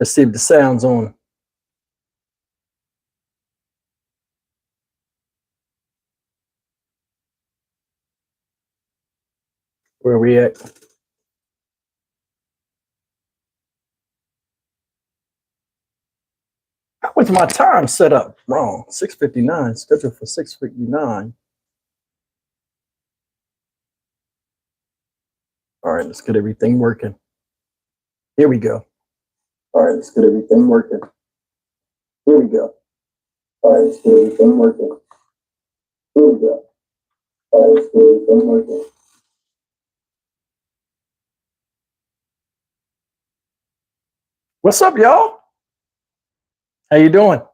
Let's see if the sound's on. Where are we at? How was my time set up? Wrong. 6:59. Scheduled for 6:59. All right, let's get everything working. Here we go. All right, let's get everything working. Here we go. All right, let's get everything working. Here we go. All right, let's get everything working. What's up, y'all? How you doing? All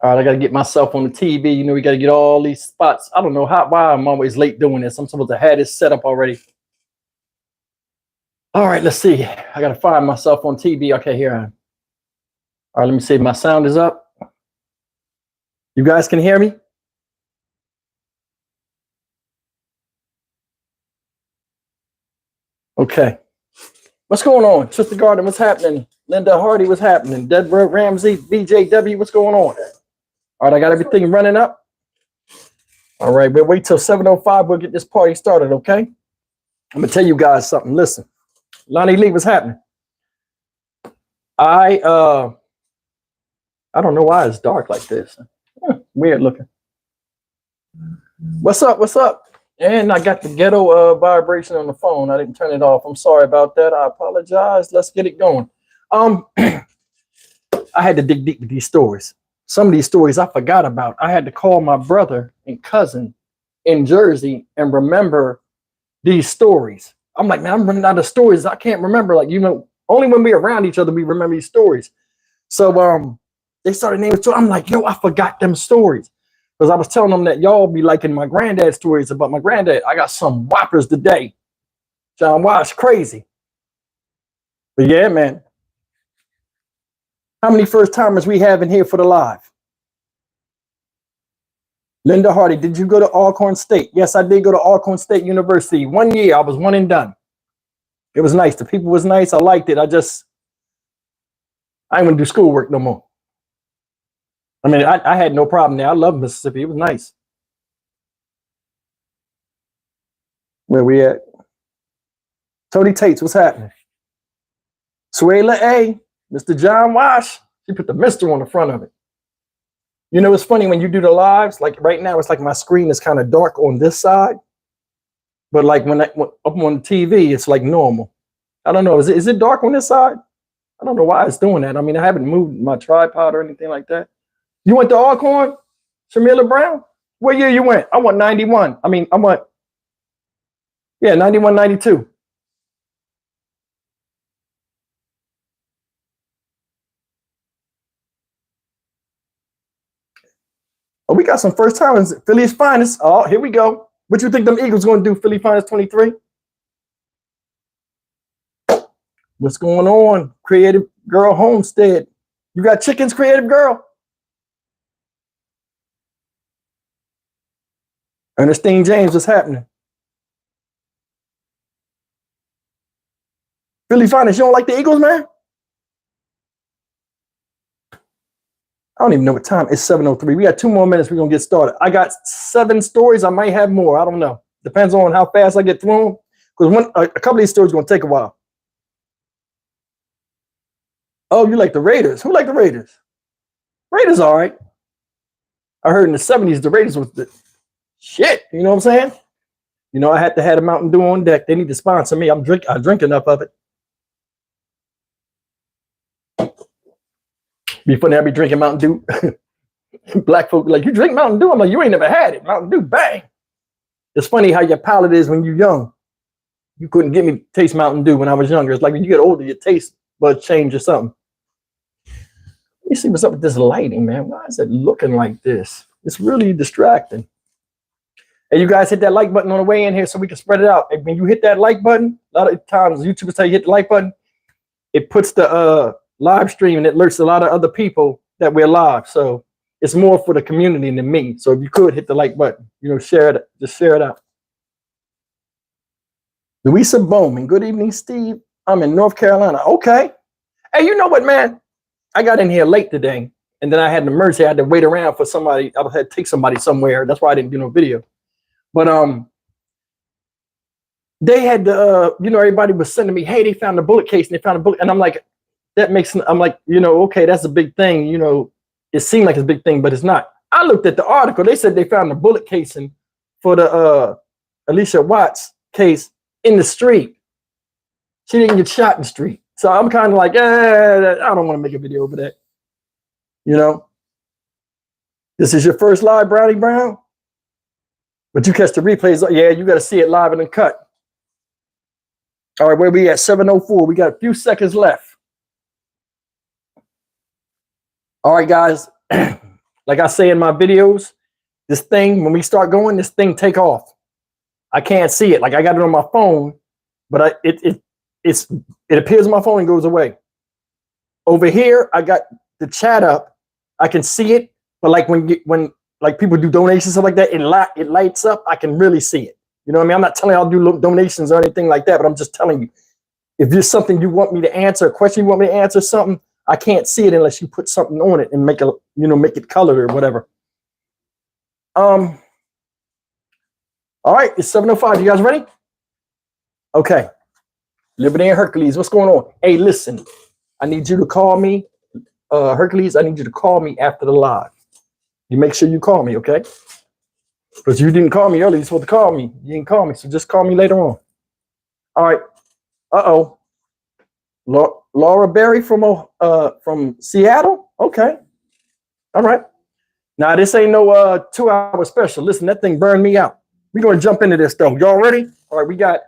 right, I got to get myself on the TV. You know, we got to get all these spots. I don't know why I'm always late doing this. I'm supposed to have this set up already. All right, let's see. I got to find myself on TV. Okay, here I am. All right, let me see if my sound is up. You guys can hear me? Okay. What's going on? Tristan Garden, what's happening? Linda Hardy, what's happening? Deborah Ramsey, BJW, what's going on? All right, I got everything running up. All right, we'll wait till 7:05. We'll get this party started, okay? I'm going to tell you guys something. Listen, Lonnie Lee, what's happening? I don't know why it's dark like this. Weird looking. What's up? What's up? And I got the ghetto vibration on the phone. I didn't turn it off. I'm sorry about that. I apologize. Let's get it going. I had to dig deep with these stories. Some of these stories I forgot about. I had to call my brother and cousin in Jersey and remember these stories. I'm like, man, I'm running out of stories. I can't remember. Like, you know, only when we're around each other, we remember these stories. So they started naming stories. I'm like, yo, I forgot them stories. Because I was telling them that y'all be liking my granddad's stories about my granddad. I got some whoppers today. John Wash, crazy. But yeah, man. How many first timers we have in here for the live? Linda Hardy, did you go to Alcorn State? Yes, I did go to Alcorn State University. 1 year, I was one and done. It was nice. The people was nice. I liked it. I ain't gonna do schoolwork no more. I mean, I had no problem there. I love Mississippi. It was nice. Where we at? Tony Tates, what's happening? Suela A, Mr. John Wash. She put the Mr. on the front of it. You know, it's funny when you do the lives, like right now, it's like my screen is kind of dark on this side. But like when up on TV, it's like normal. I don't know. Is it dark on this side? I don't know why it's doing that. I mean, I haven't moved my tripod or anything like that. You went to Alcorn? Shamila Brown? What year you went? I went 91. I mean, 91, 92. Oh, we got some first timers. Philly's finest. Oh, here we go. What you think them Eagles going to do? Philly finest 23? What's going on? Creative Girl Homestead. You got chickens, Creative Girl? Ernestine James, what's happening? Philly finest. You don't like the Eagles, man? I don't even know what time. It's 7:03. We got 2 more minutes. We're going to get started. I got 7 stories. I might have more. I don't know. Depends on how fast I get through them. Because a couple of these stories are going to take a while. Oh, you like the Raiders? Who like the Raiders? Raiders, all right. I heard in the 70s, the Raiders was the shit. You know what I'm saying? You know, I had to have a Mountain Dew on deck. They need to sponsor me. I drink enough of it. Be funny, I'd be drinking Mountain Dew. Black folk like, you drink Mountain Dew? I'm like, you ain't never had it. Mountain Dew, bang. It's funny how your palate is when you're young. You couldn't get me to taste Mountain Dew when I was younger. It's like when you get older, your taste buds change or something. Let me see what's up with this lighting, man. Why is it looking like this? It's really distracting. Hey, you guys hit that like button on the way in here so we can spread it out. And when you hit that like button, a lot of times YouTubers tell you hit the like button. It puts the live stream and it alerts a lot of other people that we're live. So it's more for the community than me. So if you could hit the like button, you know, share it, just share it out. Louisa Bowman. Good evening, Steve. I'm in North Carolina. Okay. Hey, you know what, man? I got in here late today, and then I had an emergency. I had to wait around for somebody. I had to take somebody somewhere. That's why I didn't do no video. But they had the everybody was sending me, hey, they found the bullet case and they found a bullet, and I'm like, I'm like, okay, that's a big thing. It seemed like it's a big thing, but it's not. I looked at the article. They said they found the bullet casing for the Alicia Watts case in the street. She didn't get shot in the street. So I'm kind of like, I don't want to make a video over that. This is your first live, Brownie Brown? But you catch the replays. Yeah, you got to see it live and uncut. All right, where we at? 7:04. We got a few seconds left. All right, guys. Like I say in my videos, this thing, when we start going, this thing take off. I can't see it. Like I got it on my phone, but it appears on my phone and goes away. Over here, I got the chat up. I can see it, but like when like people do donations stuff like that, it lights up. I can really see it. You know what I mean? I'm not telling you I'll do donations or anything like that, but I'm just telling you, if there's something you want me to answer, a question you want me to answer, something, I can't see it unless you put something on it and make it colored or whatever. All right, it's 7:05. You guys ready? Okay. Liberty and Hercules, what's going on? Hey, listen, I need you to call me. Hercules, I need you to call me after the live. You make sure you call me, okay? Because you didn't call me earlier. You're supposed to call me. You didn't call me, so just call me later on. All right. Uh-oh. Laura Berry from Seattle? Okay. All right. Now, this ain't no 2-hour special. Listen, that thing burned me out. We're going to jump into this, though. Y'all ready? All right, we got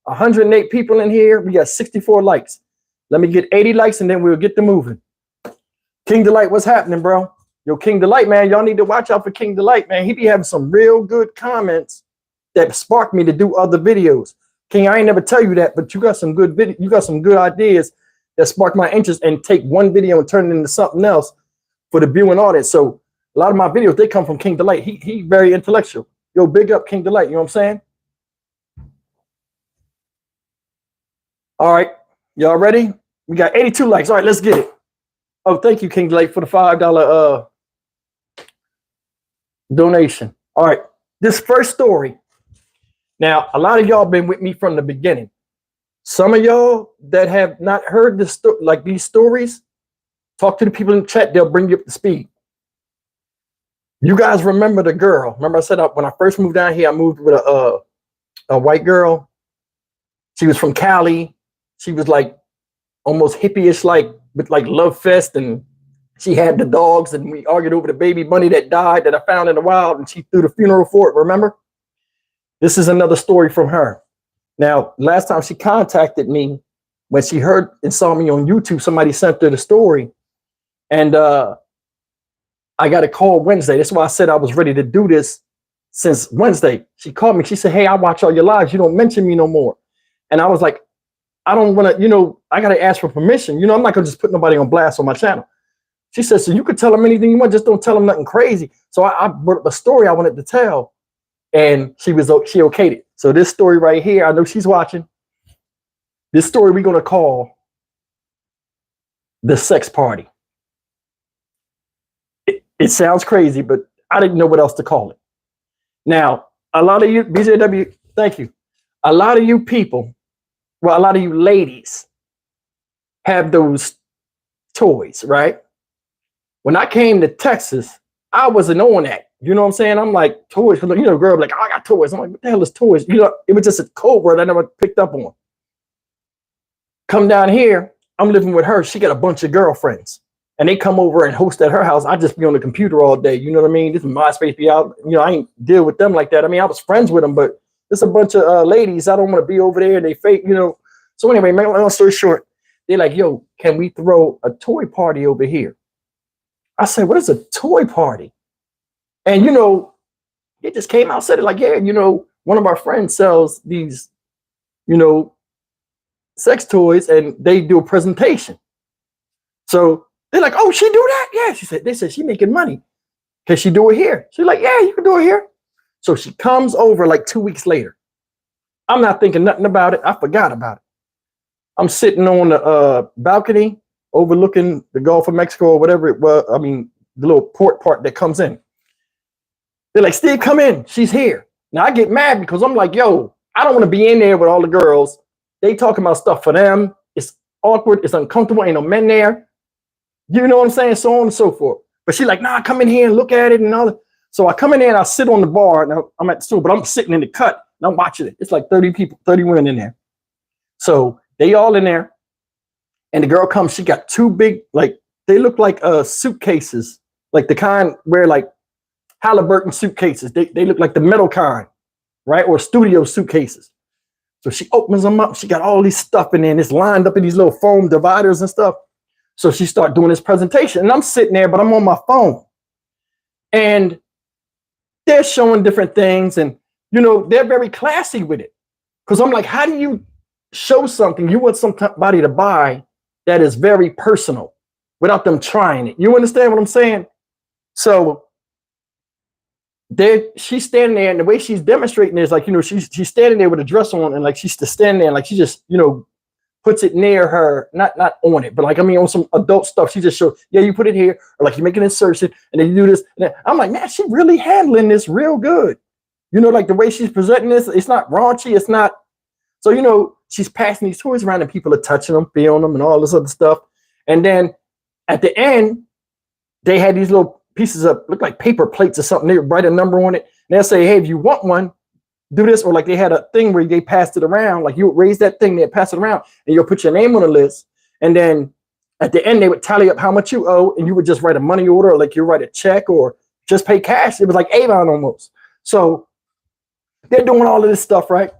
108 people in here. We got 64 likes. Let me get 80 likes, and then we'll get to moving. King Delight, what's happening, bro? Yo, King Delight, man, y'all need to watch out for King Delight, man. He be having some real good comments that sparked me to do other videos. King, I ain't never tell you that, but you got some good video. You got some good ideas that spark my interest and take one video and turn it into something else for the viewing audience. So a lot of my videos, they come from King Delight. He very intellectual. Yo, big up King Delight. You know what I'm saying? All right, y'all ready? We got 82 likes. All right, let's get it. Oh, thank you, King Delight, for the $5 donation. All right, this first story. Now, a lot of y'all been with me from the beginning. Some of y'all that have not heard this like these stories, talk to the people in the chat. They'll bring you up to speed. You guys remember the girl? Remember I said when I first moved down here, I moved with a white girl. She was from Cali. She was like almost hippie-ish, like with like Love Fest, and she had the dogs, and we argued over the baby bunny that died that I found in the wild, and she threw the funeral for it. Remember? This is another story from her. Now, last time she contacted me, when she heard and saw me on YouTube, somebody sent her the story, and I got a call Wednesday. That's why I said I was ready to do this since Wednesday. She called me. She said, hey, I watch all your lives. You don't mention me no more. And I was like, I don't want to, I got to ask for permission. I'm not going to just put nobody on blast on my channel. She said, so you could tell them anything you want. Just don't tell them nothing crazy. So I brought up a story I wanted to tell, and she okayed it. So this story right here, I know she's watching. This story we're going to call The Sex Party. It sounds crazy, but I didn't know what else to call it. Now, a lot of you, BJW, thank you. A lot of you people, well, a lot of you ladies have those toys, right? When I came to Texas, I wasn't on that. You know what I'm saying? I'm like, toys. Girl, like, oh, I got toys. I'm like, what the hell is toys? It was just a code word I never picked up on. Come down here, I'm living with her. She got a bunch of girlfriends. And they come over and host at her house. I just be on the computer all day. You know what I mean? This is MySpace be out. I ain't deal with them like that. I mean, I was friends with them, but there's a bunch of ladies. I don't want to be over there. They fake, So anyway, long story short, they're like, yo, can we throw a toy party over here? I said, what is a toy party? And, it just came out, said it like, yeah, one of our friends sells these, sex toys, and they do a presentation. So they're like, oh, she do that? Yeah, they said she making money. Can she do it here? She's like, yeah, you can do it here. So she comes over like 2 weeks later. I'm not thinking nothing about it. I forgot about it. I'm sitting on the balcony overlooking the Gulf of Mexico or whatever it was. I mean, the little port part that comes in. They're like, Steve, come in. She's here. Now I get mad because I'm like, yo, I don't want to be in there with all the girls. They talking about stuff for them. It's awkward. It's uncomfortable. Ain't no men there. You know what I'm saying? So on and so forth. But she's like, nah, come in here and look at it and all that. So I come in there and I sit on the bar. Now I'm at the stool, but I'm sitting in the cut and I'm watching it. It's like 30 people, 30 women in there. So they all in there. And the girl comes, she got two big, like, they look like suitcases, like the kind where like Halliburton suitcases. They look like the metal kind, right? Or studio suitcases. So she opens them up. She got all these stuff in there and it's lined up in these little foam dividers and stuff. So she started doing this presentation and I'm sitting there, but I'm on my phone. And they're showing different things. And, you know, they're very classy with it. Because I'm like, how do you show something you want somebody to buy that is very personal without them trying it? You understand what I'm saying? So she's standing there and the way she's demonstrating is like, you know, she's standing there with a dress on and like she's just standing there and like she just, you know, puts it near her, not on it, but like, I mean, on some adult stuff, she just shows, yeah, you put it here, or like you make an insertion and then you do this. And then, I'm like, man, she really handling this real good. You know, like the way she's presenting this, it's not raunchy. It's not. So, you know, she's passing these toys around and people are touching them, feeling them and all this other stuff. And then at the end, they had these little pieces of, look like paper plates or something. They write a number on it. And they'll say, hey, if you want one, do this. Or like they had a thing where they passed it around. Like you would raise that thing, they'd pass it around and you'll put your name on the list. And then at the end, they would tally up how much you owe. And you would just write a money order or like you write a check or just pay cash. It was like Avon almost. So they're doing all of this stuff, right?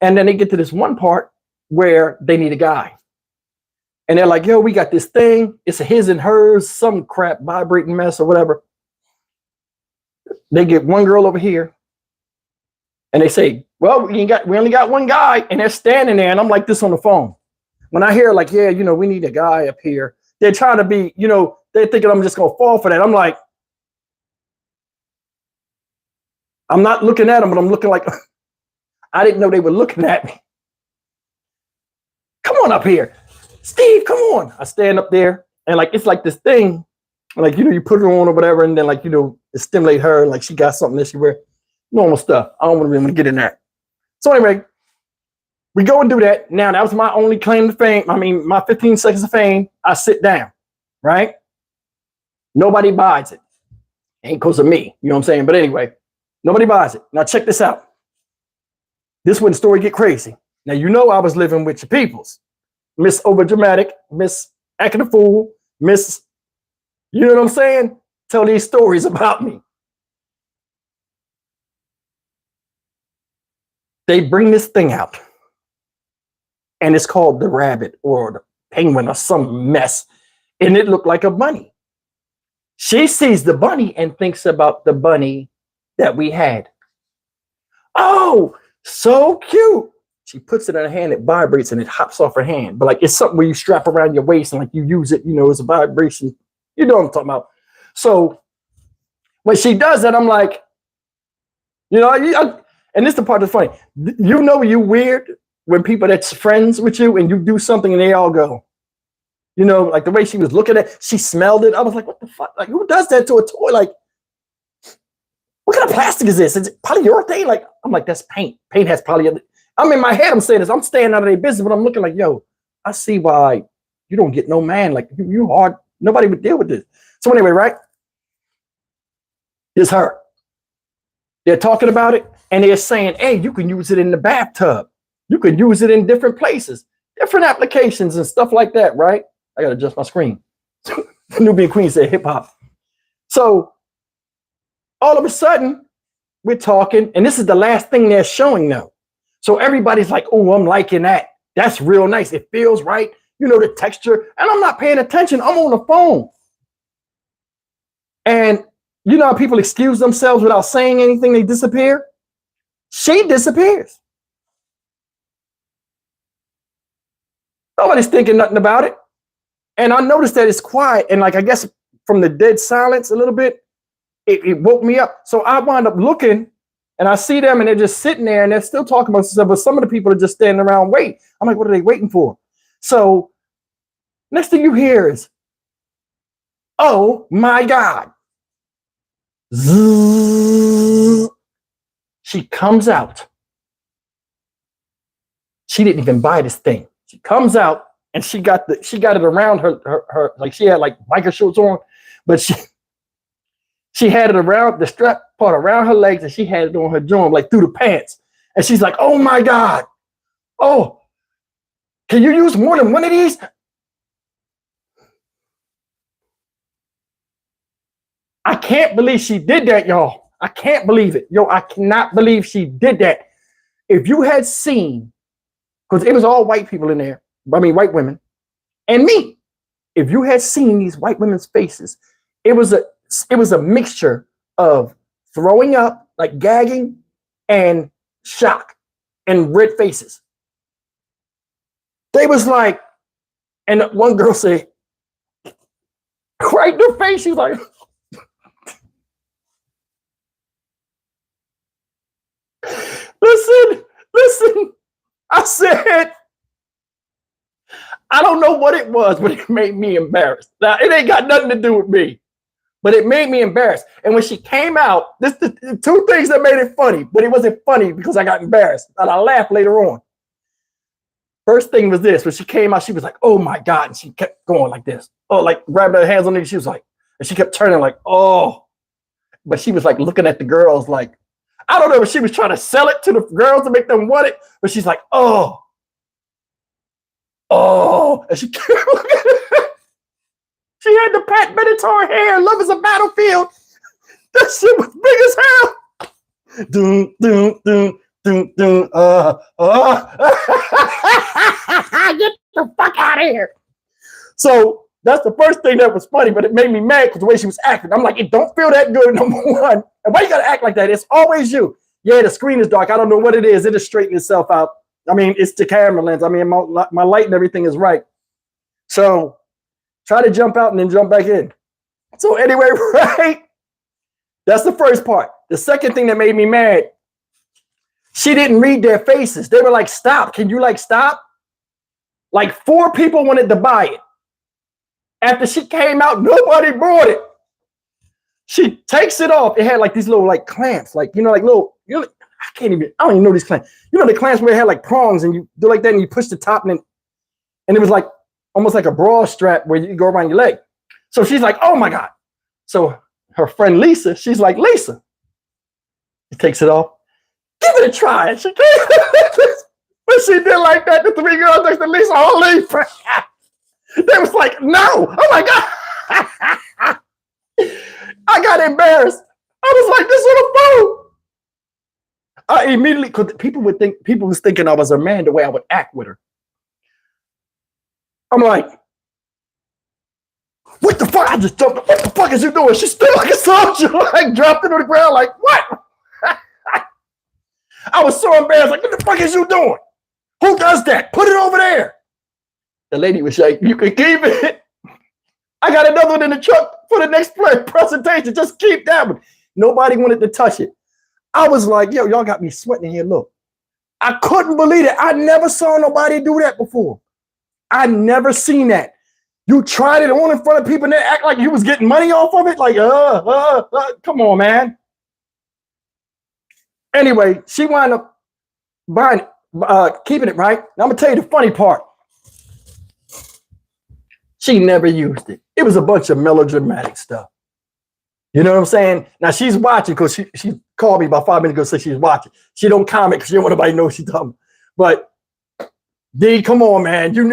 And then they get to this one part where they need a guy. And they're like, yo, we got this thing. It's a his and hers, some crap, vibrating mess or whatever. They get one girl over here. And they say, well, we only got one guy. And they're standing there. And I'm like this on the phone. When I hear like, yeah, you know, we need a guy up here. They're trying to be, you know, they're thinking I'm just going to fall for that. I'm like, I'm not looking at them, but I'm looking like, I didn't know they were looking at me. Come on up here. Steve, come on. I stand up there and like, it's like this thing, like, you know, you put it on or whatever. And then like, you know, it stimulate her. Like she got something that she wear. Normal stuff. I don't really want to get in that. So anyway, we go and do that. Now that was my only claim to fame. I mean, my 15 seconds of fame. I sit down, right? Nobody buys it. Ain't because of me. You know what I'm saying? But anyway, nobody buys it. Now check this out. This when the story get crazy. Now, you know, I was living with your peoples. Miss Overdramatic, Miss Acting a Fool, Miss, you know what I'm saying? Tell these stories about me. They bring this thing out. And it's called the rabbit or the penguin or some mess. And it looked like a bunny. She sees the bunny and thinks about the bunny that we had. Oh, so cute. She puts it in her hand, it vibrates and it hops off her hand. But like it's something where you strap around your waist and like you use it, you know, it's a vibration. You know what I'm talking about. So when she does that, I'm like, you know, and this is the part that's funny. You know you weird when people that's friends with you and you do something and they all go. You know, like the way she was looking at it, she smelled it. I was like, what the fuck? Like, who does that to a toy? Like, what kind of plastic is this? Is it polyurethane? Like, I'm like, that's paint. Paint has polyurethane. I'm in my head, I'm saying this. I'm staying out of their business, but I'm looking like, yo, I see why you don't get no man. Like, you hard. Nobody would deal with this. So anyway, right? It's her. They're talking about it, and they're saying, hey, you can use it in the bathtub. You can use it in different places, different applications and stuff like that, right? I got to adjust my screen. Nubian Queen said hip hop. So all of a sudden, we're talking, and this is the last thing they're showing now. So everybody's like, oh, I'm liking that. That's real nice. It feels right. You know, the texture. And I'm not paying attention. I'm on the phone. And you know how people excuse themselves without saying anything? They disappear. She disappears. Nobody's thinking nothing about it. And I noticed that it's quiet. And like, I guess from the dead silence a little bit, it woke me up. So I wound up looking And I see them and they're just sitting there and they're still talking about stuff, but some of the people are just standing around waiting. I'm like, what are they waiting for? So next thing you hear is, oh my God. Zzz. She comes out. She didn't even buy this thing. She comes out and she got it around her like she had like biker shorts on, but she had it around the strap part around her legs and she had it on her drum, like through the pants. And she's like, oh my God. Oh, can you use more than one of these? I can't believe she did that, y'all. I can't believe it. Yo, I cannot believe she did that. If you had seen, because it was all white people in there, I mean, white women, and me. If you had seen these white women's faces, it was a mixture of throwing up, like gagging, and shock, and red faces. They was like, and one girl said, right in her face, she was like, listen, I said, I don't know what it was, but it made me embarrassed. Now, it ain't got nothing to do with me, but it made me embarrassed. And when she came out, this the two things that made it funny, but it wasn't funny because I got embarrassed. And I laughed later on. First thing was this, when she came out, she was like, oh my God. And she kept going like this. Oh, like grabbing her hands on it. She was like, and she kept turning like, oh. But she was like looking at the girls like, I don't know if she was trying to sell it to the girls to make them want it, but she's like, oh. And she kept looking at it. She had the Pat Benatar hair, Love is a Battlefield. That shit was big as hell. Doom, doom, doom, doom, doom, Get the fuck out of here. So that's the first thing that was funny, but it made me mad because the way she was acting. I'm like, it don't feel that good, number one. And why you gotta act like that? It's always you. Yeah, the screen is dark. I don't know what it is. It'll straighten itself out. I mean, it's the camera lens. I mean, my light and everything is right. So try to jump out and then jump back in. So anyway, right? That's the first part. The second thing that made me mad, she didn't read their faces. They were like, stop. Can you like stop? Like 4 people wanted to buy it. After she came out, nobody bought it. She takes it off. It had like these little like clamps, like, you know, like little, you know, I don't even know these clamps. You know, the clamps where it had like prongs and you do like that and you push the top and it was like almost like a bra strap where you go around your leg. So she's like, oh my God. So her friend Lisa, she's like, Lisa. She takes it off. Give it a try. She but she did like that. The 3 girls next to Lisa all leave. They was like, no. Oh my God. I got embarrassed. I was like, this little phone. I immediately, because people was thinking I was a man the way I would act with her. I'm like, what the fuck? I just jumped. What the fuck is you doing? She stood like a soldier, like dropped it on the ground, like, what? I was so embarrassed, like, what the fuck is you doing? Who does that? Put it over there. The lady was like, you can keep it. I got another one in the truck for the next presentation. Just keep that one. Nobody wanted to touch it. I was like, yo, y'all got me sweating here. Look, I couldn't believe it. I never saw nobody do that before. I never seen that. You tried it on in front of people and they act like you was getting money off of it. Like, come on, man. Anyway, she wound up buying it, keeping it, right? Now I'm gonna tell you the funny part. She never used it. It was a bunch of melodramatic stuff. You know what I'm saying? Now she's watching because she called me about 5 minutes ago, said she's watching. She don't comment because she don't want nobody to know she's talking. But D, come on, man. You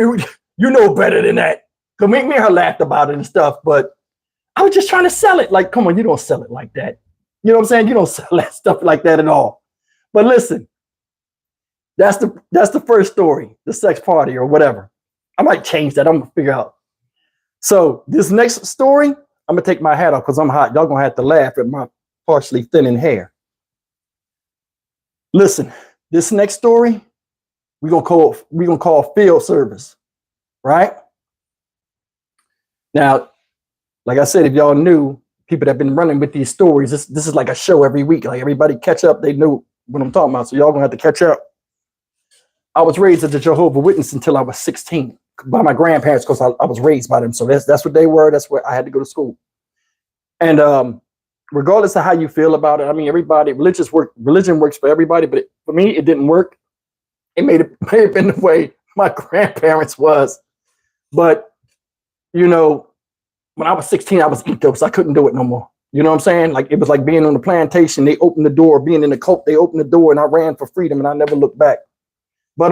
know better than that. Cause me and her laughed about it and stuff, but I was just trying to sell it. Like, come on, you don't sell it like that. You know what I'm saying? You don't sell that stuff like that at all. But listen, that's the first story, the sex party or whatever. I might change that. I'm gonna figure out. So this next story, I'm gonna take my hat off because I'm hot. Y'all gonna have to laugh at my partially thinning hair. Listen, this next story, we're gonna call field service, right? Now, like I said, if y'all knew, people that have been running with these stories. This is like a show every week. Like everybody catch up. They know what I'm talking about. So y'all gonna have to catch up. I was raised as a Jehovah Witness until I was 16 by my grandparents because I was raised by them. So that's what they were. That's where I had to go to school. And regardless of how you feel about it, I mean, everybody, religion works for everybody, but for me, it didn't work. It may have been the way my grandparents was. But, you know, when I was 16, I was ego, so I couldn't do it no more. You know what I'm saying? Like, it was like being on the plantation. They opened the door, being in the cult, they opened the door, and I ran for freedom, and I never looked back. But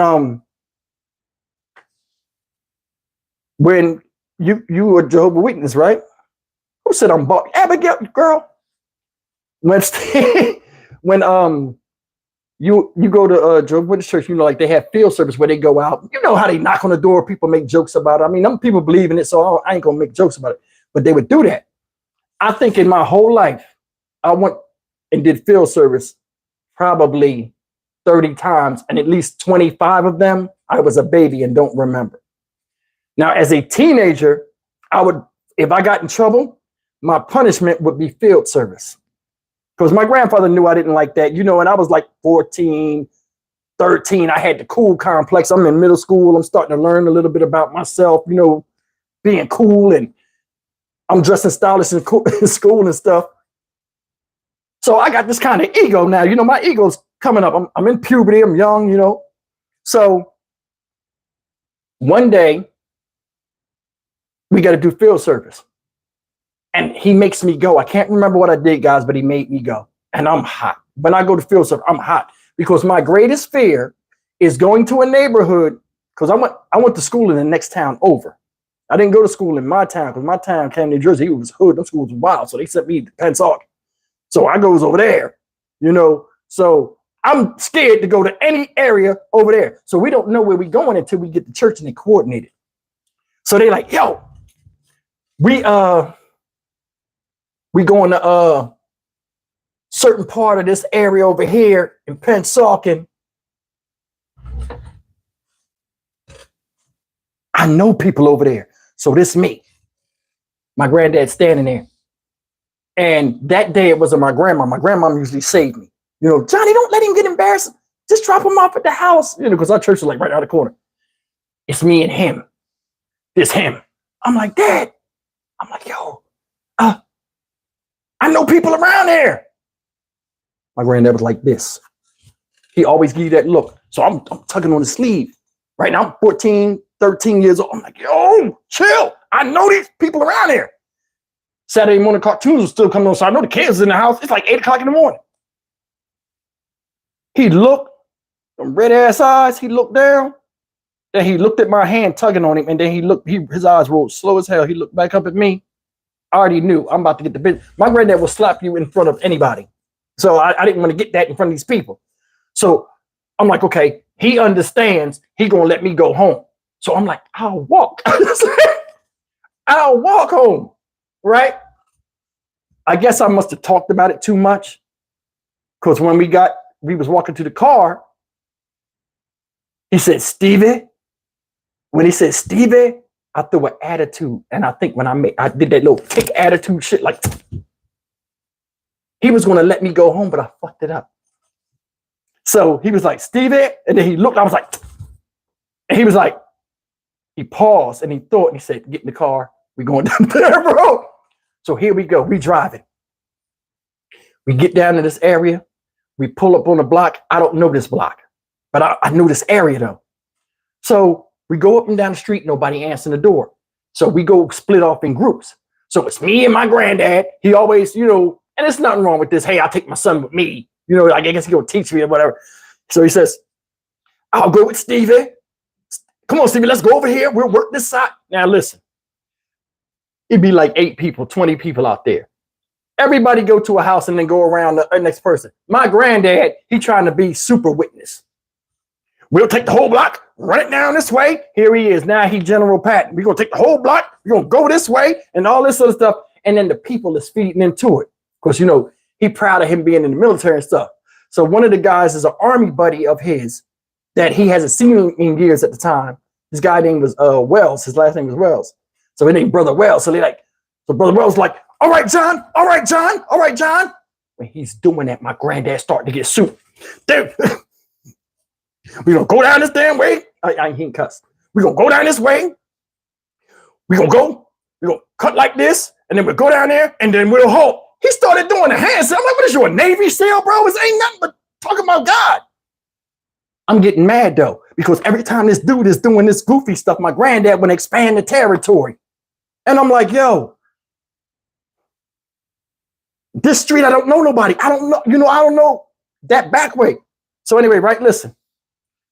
when you were a Jehovah Witness, right? Who said I'm bald? Abigail, girl. When you go to Jehovah Witness church, you know, like they have field service where they go out. You know how they knock on the door, people make jokes about it. I mean, some people believe in it, so I ain't gonna make jokes about it. But they would do that. I think in my whole life, I went and did field service probably 30 times, and at least 25 of them, I was a baby and don't remember. Now, as a teenager, if I got in trouble, my punishment would be field service. Because my grandfather knew I didn't like that, you know, and I was like 14, 13. I had the cool complex. I'm in middle school. I'm starting to learn a little bit about myself, you know, being cool, and I'm dressing stylish in school and stuff. So I got this kind of ego now. You know, my ego's coming up. I'm in puberty. I'm young, you know. So one day, we got to do field service. And he makes me go. I can't remember what I did, guys, but he made me go. And I'm hot. When I go to field service, I'm hot. Because my greatest fear is going to a neighborhood, because I went to school in the next town over. I didn't go to school in my town, because my town, Camden, New Jersey, it was hood. Them schools were wild. So they sent me to Pensacola. So I goes over there, you know. So I'm scared to go to any area over there. So we don't know where we're going until we get to church and they coordinate it. So they like, yo, we going to a certain part of this area over here in Pensacola. I know people over there. So this me. My granddad standing there. And that day it wasn't my grandma. My grandma usually saved me. You know, Johnny, don't let him get embarrassed. Just drop him off at the house. You know, because our church is like right out the corner. It's me and him. It's him. I'm like, Dad. I'm like, yo, I know people around here. My granddad was like this. He always give you that look. So I'm tugging on his sleeve. Right now, I'm 14, 13 years old. I'm like, yo, chill. I know these people around here. Saturday morning cartoons are still coming on, so I know the kids in the house. It's like 8 o'clock in the morning. He looked, them red ass eyes, he looked down. Then he looked at my hand tugging on him, and then his eyes rolled slow as hell. He looked back up at me. I already knew I'm about to get the business. My granddad will slap you in front of anybody. So I didn't want to get that in front of these people. So I'm like, okay, he understands. He gonna let me go home. So I'm like, I'll walk. I'll walk home, right? I guess I must have talked about it too much. Because when we was walking to the car, he said, Stevie. When he said, Stevie, I threw an attitude. And I think when I did that little kick attitude shit, like he was going to let me go home, but I fucked it up. So he was like, Stevie. And then he looked, I was like, and he was like, he paused and he thought, and he said, get in the car. We're going down there, bro. So here we go. We driving. We get down to this area. We pull up on the block. I don't know this block, but I know this area though. So we go up and down the street. Nobody answering the door. So we go split off in groups. So it's me and my granddad. He always, you know, and there's nothing wrong with this. Hey, I'll take my son with me. You know, I guess he's going to teach me or whatever. So he says, I'll go with Stevie. Come on, Stevie, let's go over here. We'll work this side. Now, listen, it'd be like 8 people, 20 people out there. Everybody go to a house and then go around the next person. My granddad, he trying to be super witness. We'll take the whole block, run it down this way. Here he is. Now he General Patton. We're going to take the whole block. We're going to go this way and all this other stuff. And then the people is feeding into it. Because, you know, he proud of him being in the military and stuff. So one of the guys is an army buddy of his that he hasn't seen in years at the time. This guy name was Wells. His last name was Wells. So his name Brother Wells. So they like, so Brother Wells like, All right, John. All right, John. All right, John. When he's doing that, my granddad starting to get sued. Dude, we gonna go down this damn way. I ain't cuss. We gonna go down this way. We gonna cut like this, and then we'll go down there, and then we'll halt. He started doing the handstand. I'm like, what is you, a Navy SEAL, bro? This ain't nothing but talking about God. I'm getting mad though, because every time this dude is doing this goofy stuff, my granddad would expand the territory. And I'm like, yo, this street, I don't know nobody. I don't know, I don't know that back way. So anyway, right, listen,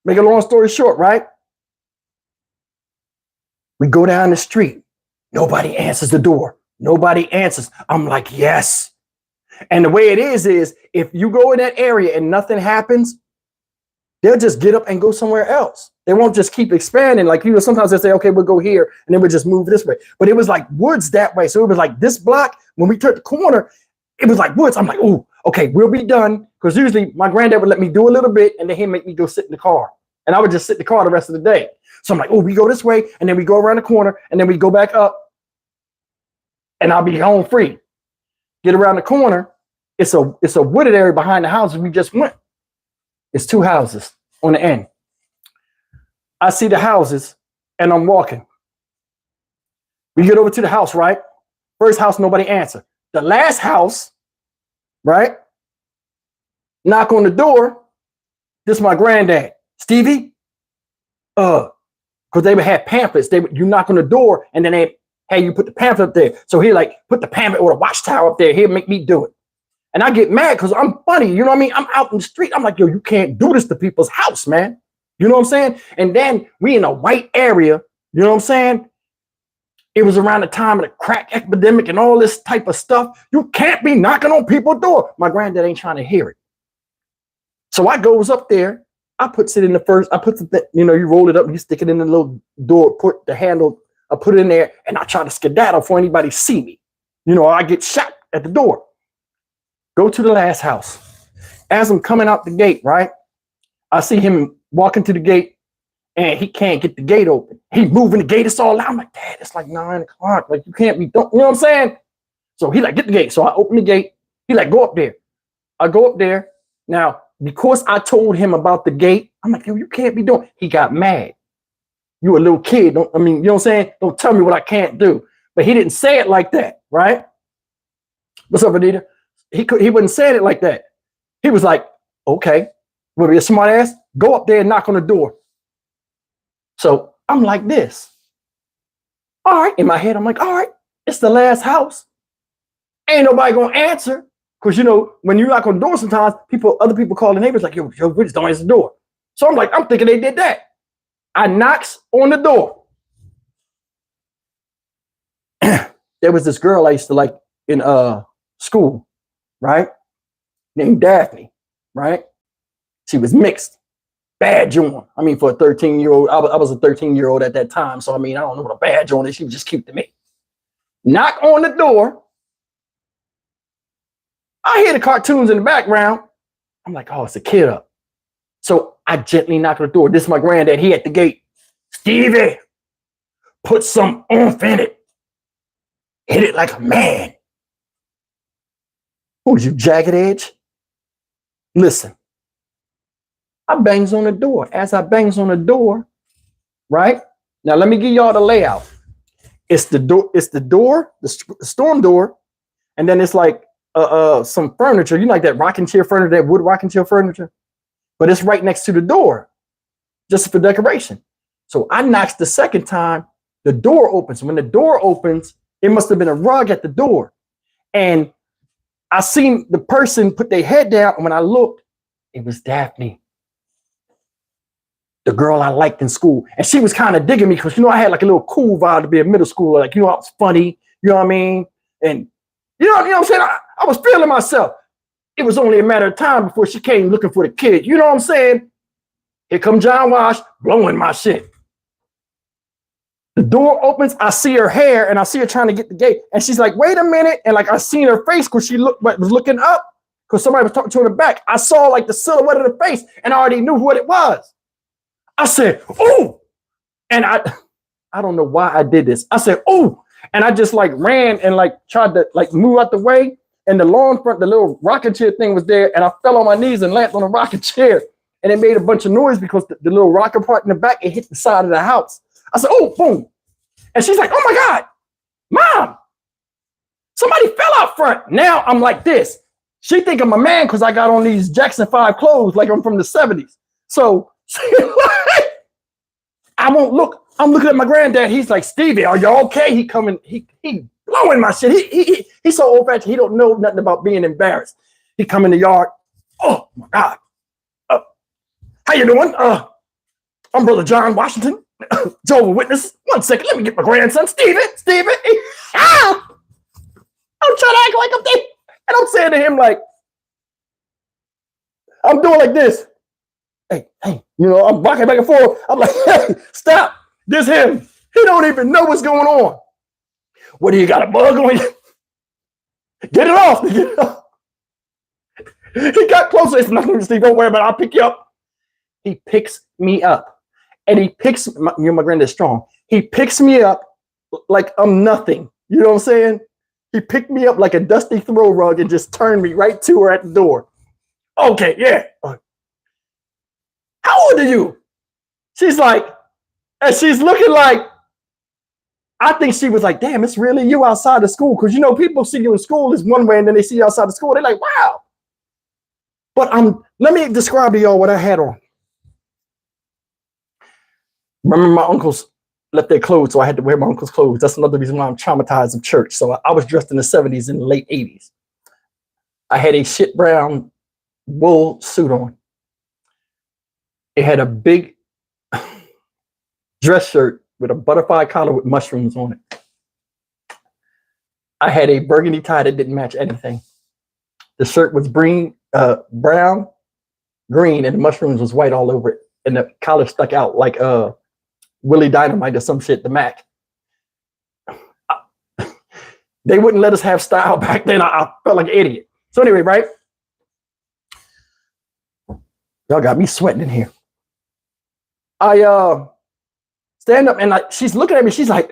make a long story short, right? We go down the street. Nobody answers the door. Nobody answers. I'm like, yes. And the way it is if you go in that area and nothing happens, they'll just get up and go somewhere else. They won't just keep expanding. Like, sometimes they say, okay, we'll go here, and then we'll just move this way. But it was like woods that way. So it was like this block, when we turned the corner, it was like woods. I'm like, oh, okay, we'll be done. Because usually my granddad would let me do a little bit, and then he'd make me go sit in the car. And I would just sit in the car the rest of the day. So I'm like, oh, we go this way, and then we go around the corner, and then we go back up, and I'll be home free. Get around the corner. It's a wooded area behind the houses we just went. It's 2 houses on the end. I see the houses, and I'm walking. We get over to the house, right? First house, nobody answered. The last house, right? Knock on the door. This is my granddad. Stevie? Because they would have pamphlets. You knock on the door, and then they hey, you put the pamphlet up there. So he like put the pamphlet or the watchtower up there. He'll make me do it. And I get mad because I'm funny. You know what I mean? I'm out in the street. I'm like, yo, you can't do this to people's house, man. You know what I'm saying? And then we in a white area. You know what I'm saying? It was around the time of the crack epidemic and all this type of stuff. You can't be knocking on people's door. My granddad ain't trying to hear it. So I goes up there. I puts it in the first. I put the, you roll it up. You stick it in the little door. Put the handle. I put it in there, and I try to skedaddle before anybody see me. I get shot at the door. Go to the last house. As I'm coming out the gate, right, I see him walking to the gate, and he can't get the gate open. He moving the gate. It's all loud. I'm like, Dad, it's like 9 o'clock. Like, you can't be, you know what I'm saying? So he like, get the gate. So I open the gate. He like, go up there. I go up there. Now, because I told him about the gate, I'm like, yo, you can't be doing. He got mad. You a little kid. You know what I'm saying? Don't tell me what I can't do. But he didn't say it like that, right? What's up, Anita? He wasn't saying it like that. He was like, okay, will be a smart ass? Go up there and knock on the door. So I'm like this. All right. In my head, I'm like, all right, it's the last house. Ain't nobody gonna answer. Because when you knock on the door, sometimes other people call the neighbors like, yo, we just don't answer the door. So I'm thinking they did that. I knocks on the door. There was this girl I used to like in school, right? Named Daphne, right? She was mixed. Badge on. For a 13-year-old, I was a 13-year-old at that time. So, I don't know what a badge on is. She was just cute to me. Knock on the door. I hear the cartoons in the background. I'm like, oh, it's a kid up. So I gently knock on the door. This is my granddad. He at the gate. Stevie, put some oomph in it. Hit it like a man. Who's you, Jagged Edge? Listen. I bangs on the door. As I bangs on the door, right? Now let me give y'all the layout. It's the door, the storm door, and then it's like some furniture. Like that rocking chair furniture, that wood rocking chair furniture. But it's right next to the door, just for decoration. So I knocks the second time, the door opens. When the door opens, it must have been a rug at the door. And I seen the person put their head down, and when I looked, it was Daphne, the girl I liked in school. And she was kind of digging me because, I had like a little cool vibe to be a middle schooler. Like, I was funny, you know what I mean? And, you know what I'm saying? I was feeling myself. It was only a matter of time before she came looking for the kid. You know what I'm saying? Here come John Wash blowing my shit. The door opens. I see her hair, and I see her trying to get the gate. And she's like, wait a minute. And like, I seen her face because she was looking up because somebody was talking to her in the back. I saw like the silhouette of the face, and I already knew what it was. I said, oh, and I don't know why I did this. I said, oh, And I just like ran and like tried to like move out the way. And the lawn front, the little rocking chair thing was there. And I fell on my knees and landed on the rocking chair. And it made a bunch of noise because the little rocker part in the back, it hit the side of the house. I said, oh, boom. And she's like, oh my God, Mom, somebody fell out front. Now I'm like this. She think I'm a man because I got on these Jackson 5 clothes like I'm from the 70s. So I won't look. I'm looking at my granddad. He's like, Stevie, are you okay? He coming, he blowing my shit. He's so old fashioned. He don't know nothing about being embarrassed. He come in the yard. Oh my God. How you doing? I'm Brother John Washington, Jehovah Witness. 1 second, let me get my grandson, Stevie. Ah! I'm trying to act like I'm there. And I'm saying to him, like, I'm doing like this. Hey, you know, I'm rocking back and forth. I'm like, hey, stop. This him. He don't even know what's going on. What do you got, a bug on you? Get it off. He got closer. It's nothing, Steve. Don't worry about it. I'll pick you up. He picks me up. And he picks, my granddad's strong. He picks me up like I'm nothing. You know what I'm saying? He picked me up like a dusty throw rug and just turned me right to her at the door. Okay, yeah. How old are you? She's like, and she's looking like, I think she was like, damn, it's really you outside of school. Because, you know, people see you in school is one way, and then they see you outside of school. They're like, wow. But let me describe to y'all what I had on. Remember, my uncles left their clothes, so I had to wear my uncle's clothes. That's another reason why I'm traumatized of church. So I was dressed in the 70s and the late 80s. I had a shit brown wool suit on. It had a big dress shirt with a butterfly collar with mushrooms on it. I had a burgundy tie that didn't match anything. The shirt was brown, green, and the mushrooms was white all over it. And the collar stuck out like Willie Dynamite or some shit, the Mac. They wouldn't let us have style back then. I felt like an idiot. So anyway, right? Y'all got me sweating in here. I stand up and like she's looking at me. She's like,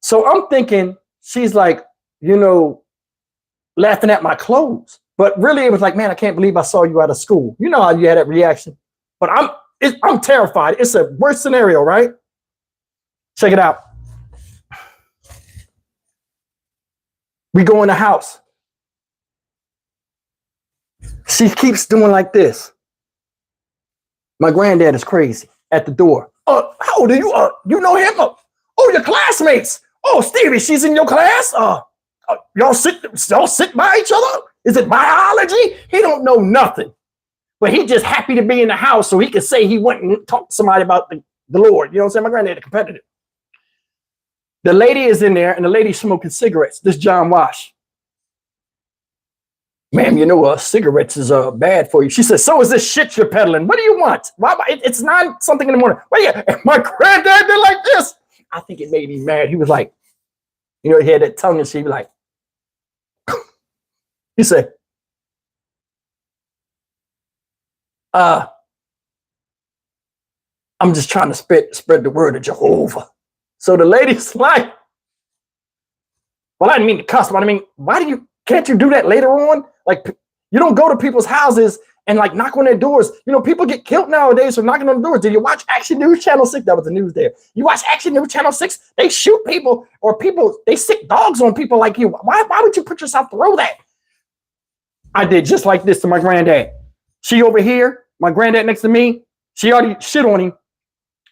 so I'm thinking she's like, you know, laughing at my clothes. But really it was like, man, I can't believe I saw you out of school. You know how you had that reaction. But I'm terrified. It's a worst scenario, right? Check it out. We go in the house. She keeps doing like this. My granddad is crazy at the door. How old are you? You know him? Oh, your classmates. Oh, Stevie, she's in your class? Y'all sit by each other? Is it biology? He don't know nothing. But he just happy to be in the house so he could say he went and talked to somebody about the Lord. You know what I'm saying? My granddad is competitive. The lady is in there and the lady's smoking cigarettes. This John Wash. Ma'am, you know, cigarettes is bad for you. She says, so is this shit you're peddling. What do you want? Why, it's 9 something in the morning. Well, yeah, my granddad did like this. I think it made me mad. He was like, you know, he had that tongue and she'd be like, he said, I'm just trying to spread the word of Jehovah. So the lady's like, well, I didn't mean to cuss, but I mean, can't you do that later on? Like, you don't go to people's houses and like knock on their doors. You know, people get killed nowadays for knocking on the doors. Did you watch Action News Channel 6? That was the news there. You watch Action News Channel 6? They shoot people or they sick dogs on people like you. Why would you put yourself through that? I did just like this to my granddad. She over here, my granddad next to me, she already shit on him.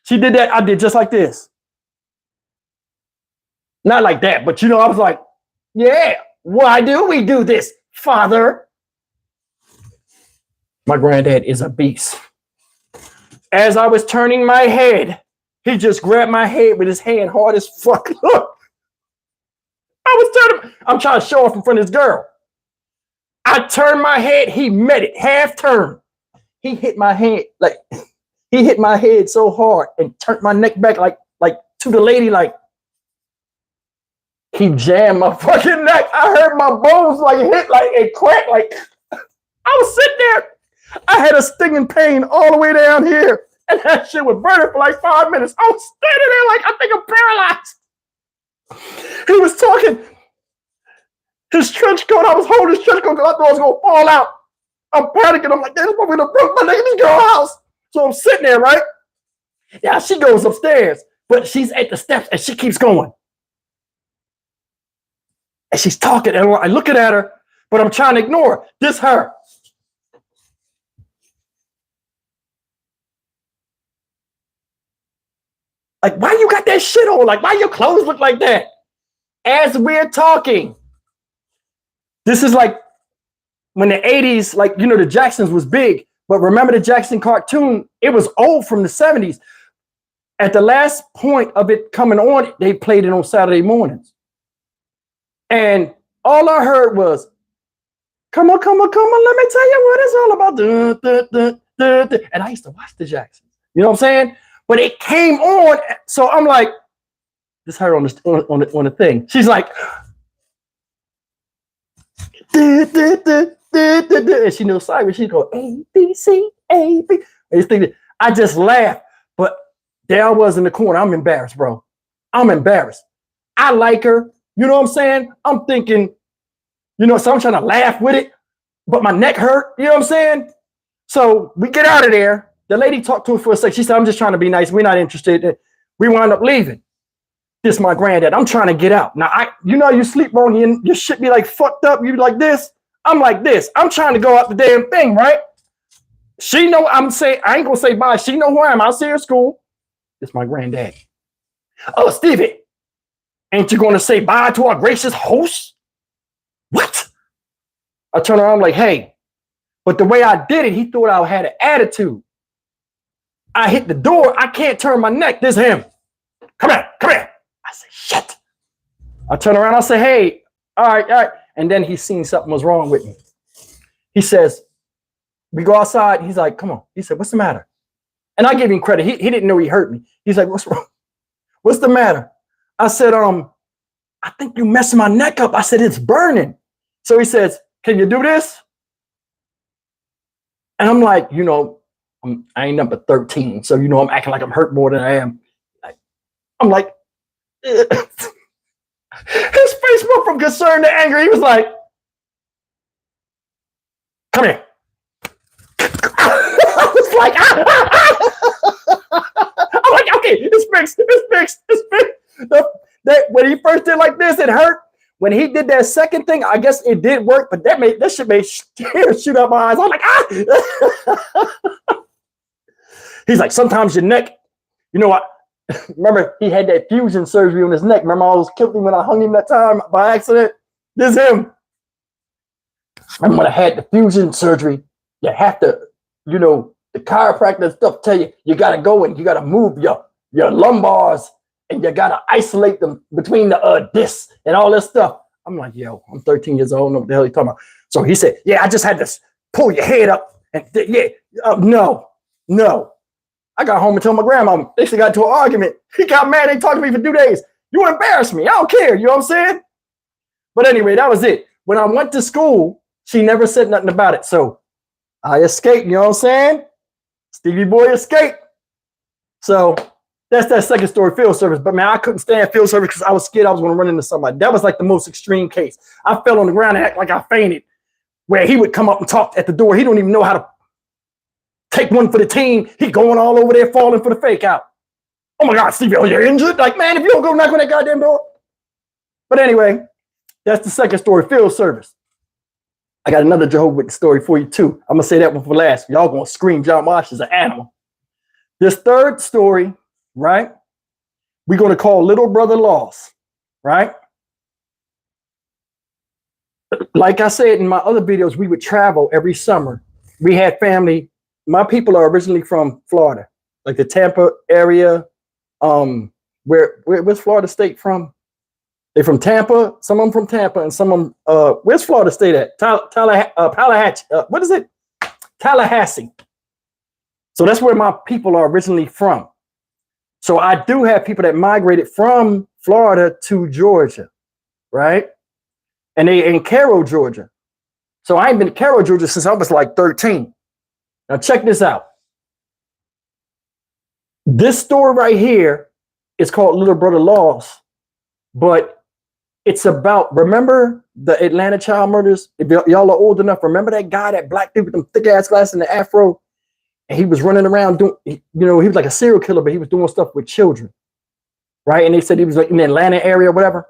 She did that. I did just like this. Not like that, but you know, I was like, yeah, why do we do this, Father? My granddad is a beast. As I was turning my head, he just grabbed my head with his hand hard as fuck. Look, I'm trying to show off in front of this girl. I turned my head, he met it, half turn. He hit my head, like, he hit my head so hard and turned my neck back like to the lady, like, he jammed my fucking neck. I heard my bones like hit, like it cracked, like, I was sitting there. I had a stinging pain all the way down here. And that shit was burning for like 5 minutes. I was standing there like, I think I'm paralyzed. He was talking his trench coat. I was holding his trench coat because I thought I was going to fall out. I'm panicking. I'm like, this woman done broke my leg in this girl's house. So I'm sitting there, right? Yeah, she goes upstairs, but she's at the steps and she keeps going. And she's talking, and I'm looking at her, but I'm trying to ignore her. This her. Like, why you got that shit on? Like, why your clothes look like that? As we're talking, this is like when the 80s, like, you know, the Jacksons was big, but remember the Jackson cartoon? It was old from the 70s. At the last point of it coming on, they played it on Saturday mornings. And all I heard was, come on, let me tell you what it's all about. And I used to watch the Jacksons. You know what I'm saying? But it came on, so I'm like, this her on the thing. She's like, and she knows Cyrus. She go A B C A B. I just laughed, but there I was in the corner. I'm embarrassed, bro. I'm embarrassed. I like her. You know what I'm saying? I'm thinking, you know, so I'm trying to laugh with it, but my neck hurt. You know what I'm saying? So we get out of there. The lady talked to her for a sec. She said, I'm just trying to be nice. We're not interested. We wound up leaving. This is my granddad. I'm trying to get out. Now, you know, you sleep wrong, your shit be like fucked up. You be like this. I'm like this. I'm trying to go out the damn thing, right? She know I'm saying, I ain't gonna say bye. She know who I am. I'll see her at school. It's my granddad. Oh, Stevie, ain't you gonna say bye to our gracious host? What? I turn around like, hey, but the way I did it, he thought I had an attitude. I hit the door. I can't turn my neck. This is him. Come here. I say, shit. I turn around. I say, hey, all right. And then he seen something was wrong with me. He says, we go outside. He's like, come on. He said, what's the matter? And I gave him credit. He didn't know he hurt me. He's like, what's wrong? What's the matter? I said, I think you messing my neck up. I said, it's burning. So he says, can you do this? And I'm like, you know, I ain't number 13. So, you know, I'm acting like I'm hurt more than I am. I'm like, his face went from concern to anger. He was like, come here. I was like, I'm like, okay, it's fixed. When he first did like this, it hurt. When he did that second thing, I guess it did work, but that shit made tears shoot out my eyes. I'm like, He's like, sometimes your neck, you know what? Remember, he had that fusion surgery on his neck. Remember, I almost killed him when I hung him that time by accident? This is him. Remember when I had the fusion surgery, you have to, you know, the chiropractor stuff tell you, you got to go and you got to move your lumbars and you got to isolate them between the discs and all this stuff. I'm like, yo, I'm 13 years old. What the hell are you talking about? So he said, yeah, I just had to pull your head up. And no. I got home and told my grandma. They got into an argument. He got mad. They talked to me for 2 days. You embarrassed me. I don't care. You know what I'm saying? But anyway, that was it. When I went to school, she never said nothing about it. So I escaped. You know what I'm saying? Stevie Boy escaped. So that's that second story field service. But man, I couldn't stand field service because I was scared I was going to run into somebody. That was like the most extreme case. I fell on the ground and act like I fainted. Where he would come up and talk at the door. He don't even know how to take one for the team. He going all over there falling for the fake out. Oh my God, Stevie, you're injured? Like, man, if you don't go knock on that goddamn door. But anyway, that's the second story field service. I got another Jehovah Witness story for you too. I'm going to say that one for last. Y'all going to scream John Marsh is an animal. This third story, right? We're going to call Little Brother Lost, right? Like I said in my other videos, we would travel every summer. We had family. My people are originally from Florida, like the Tampa area. Where's Florida State from? They're from Tampa. Some of them from Tampa, and some of them. Where's Florida State at? Tallahatchie. What is it? Tallahassee. So that's where my people are originally from. So I do have people that migrated from Florida to Georgia, right? And they in Cairo, Georgia. So I ain't been to Cairo, Georgia since I was like 13. Now check this out. This story right here is called Little Brother Lost. but it's about, remember the Atlanta child murders? If y'all are old enough, remember that guy, that black dude with them thick ass glasses and the afro? And he was running around doing, he was like a serial killer, but he was doing stuff with children, right? And they said he was like in the Atlanta area or whatever.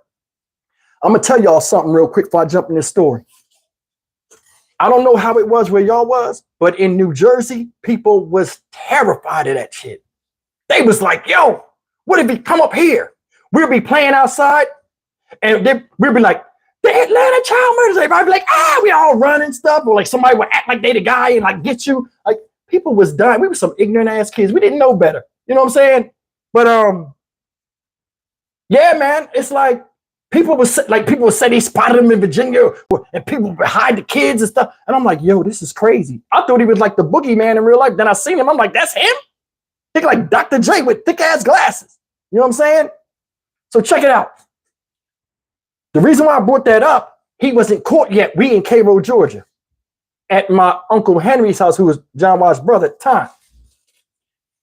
I'm gonna tell y'all something real quick before I jump in this story. I don't know how it was where y'all was, but in New Jersey, people was terrified of that shit. They was like, yo, what if he come up here? We'll be playing outside, and we'll be like, the Atlanta child murders. Everybody be like, we all run and stuff. Or like somebody would act like they the guy and like get you. Like people was dying. We were some ignorant ass kids. We didn't know better. You know what I'm saying? But yeah, man, it's like people would say they spotted him in Virginia, and people would hide the kids and stuff. And I'm like, yo, this is crazy. I thought he was like the boogeyman in real life. Then I seen him. I'm like, that's him? Think like Dr. J with thick ass glasses. You know what I'm saying? So check it out. The reason why I brought that up, he wasn't caught yet. We in Cairo, Georgia, at my Uncle Henry's house, who was John Wash's brother at the time.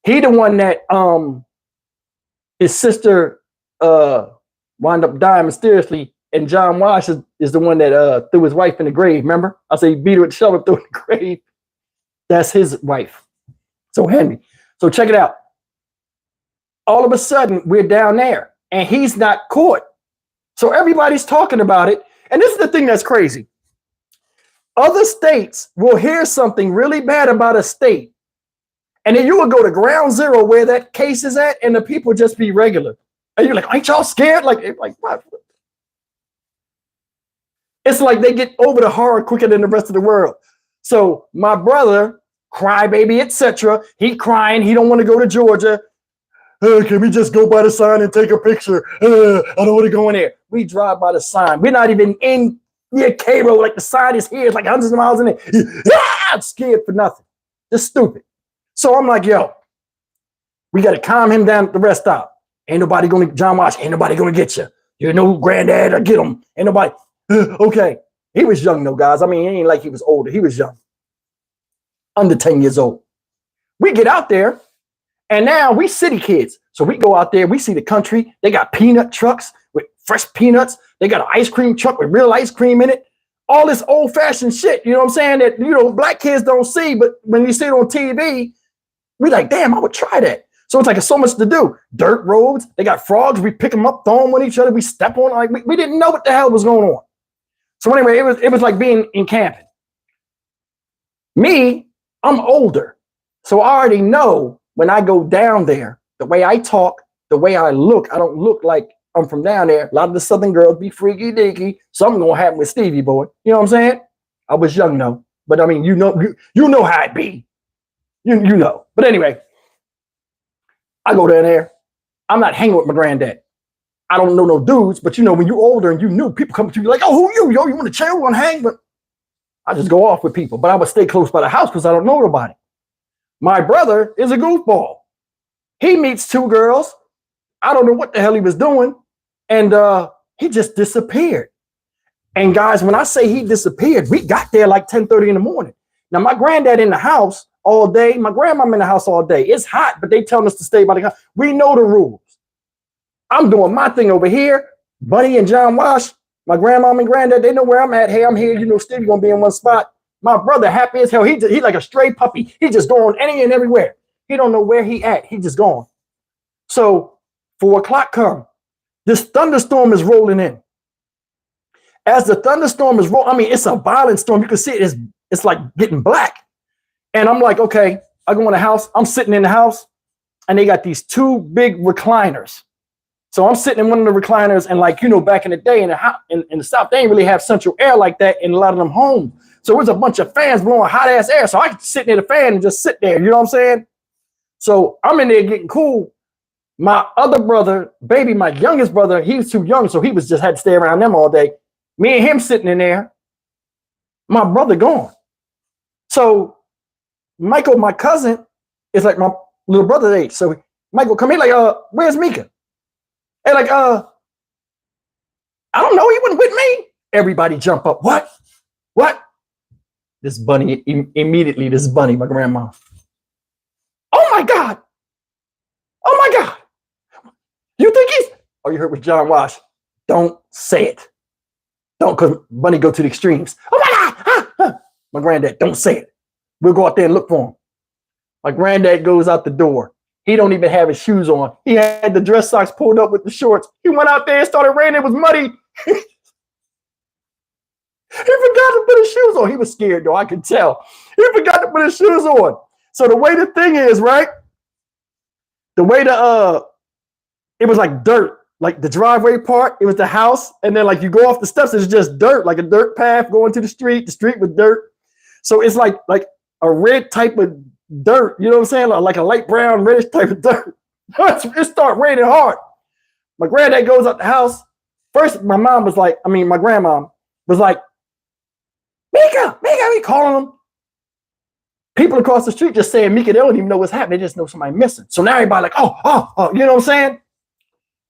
He the one that his sister wound up dying mysteriously, and John Wash is the one that threw his wife in the grave. Remember? I say he beat her with a shovel, threw her in the grave. That's his wife. So Henry. So check it out. All of a sudden, we're down there, and he's not caught. So everybody's talking about it. And this is the thing that's crazy. Other states will hear something really bad about a state, and then you will go to ground zero where that case is at, and the people just be regular. And you're like, ain't y'all scared? Like what? It's like they get over the horror quicker than the rest of the world. So my brother, crybaby, etc., he crying. He don't want to go to Georgia. Can we just go by the sign and take a picture? I don't want to go in there. We drive by the sign. We're not even in near Cairo. Like the sign is here. It's like hundreds of miles in there. I'm scared for nothing. Just stupid. So I'm like, yo, we got to calm him down at the rest stop. Ain't nobody going to, John Wash, ain't nobody going to get you. You know, granddad, or get him. Ain't nobody. Okay. He was young though, guys. I mean, it ain't like he was older. He was young. Under 10 years old. We get out there. And now we city kids. So we go out there, we see the country. They got peanut trucks with fresh peanuts. They got an ice cream truck with real ice cream in it. All this old fashioned shit, you know what I'm saying, that, black kids don't see, but when you see it on TV, we like, damn, I would try that. So it's like, it's so much to do. Dirt roads, they got frogs. We pick them up, throw them on each other. We step on, like we didn't know what the hell was going on. So anyway, it was like being in camping. Me, I'm older. So I already know when I go down there, the way I talk, the way I look, I don't look like I'm from down there. A lot of the Southern girls be freaky deaky. Something gonna happen with Stevie boy. You know what I'm saying? I was young though, but I mean, you know how it be. You know. But anyway, I go down there. I'm not hanging with my granddad. I don't know no dudes, but when you're older and you knew, people come to you like, oh, who you? Yo, you want to chill, want to hang? But I just go off with people. But I would stay close by the house because I don't know nobody. My brother is a goofball. He meets two girls. I don't know what the hell he was doing. And he just disappeared. And guys, when I say he disappeared, we got there like 10:30 in the morning. Now, my granddad in the house all day. My grandmom in the house all day. It's hot, but they telling us to stay by the house. We know the rules. I'm doing my thing over here. Bunny and John Wash, my grandmom and granddad, they know where I'm at. Hey, I'm here. Steve gonna be in one spot. My brother happy as hell. He like a stray puppy. He just going any and everywhere. He don't know where he at. He just going. So 4 o'clock come. This thunderstorm is rolling in. As the thunderstorm is rolling, I mean, it's a violent storm. You can see it. It's like getting black. And I'm like, okay, I go in the house. I'm sitting in the house, and they got these 2 big recliners. So I'm sitting in one of the recliners, and like, back in the day in the South, they didn't really have central air like that in a lot of them homes. So it was a bunch of fans blowing hot ass air. So I could sit near the fan and just sit there. You know what I'm saying? So I'm in there getting cool. My other brother, baby, my youngest brother, he was too young. So he was just had to stay around them all day. Me and him sitting in there. My brother gone. So Michael, my cousin, is like my little brother's age. So Michael come in like, where's Mika? And like, I don't know. He wasn't with me. Everybody jump up. What? This bunny, immediately, this bunny, my grandma. Oh my God. You think he's, oh, you heard with John Wash. don't say it. Don't, because Bunny go to the extremes. Oh my God! Ah, ah. My granddad, don't say it. We'll go out there and look for him. My granddad goes out the door. He don't even have his shoes on. He had the dress socks pulled up with the shorts. He went out there and started raining. It was muddy. He forgot to put his shoes on. He was scared, though. I could tell. He forgot to put his shoes on. So the way the thing is, right? The way it was like dirt, like the driveway part. It was the house, and then like you go off the steps, it's just dirt, like a dirt path going to the street. The street with dirt. So it's like a red type of dirt. You know what I'm saying? Like a light brown, reddish type of dirt. It started raining hard. My granddad goes out the house. First, my grandmom was like, Mika, we calling them. People across the street just saying Mika, they don't even know what's happening. They just know somebody missing. So now everybody like, oh, you know what I'm saying?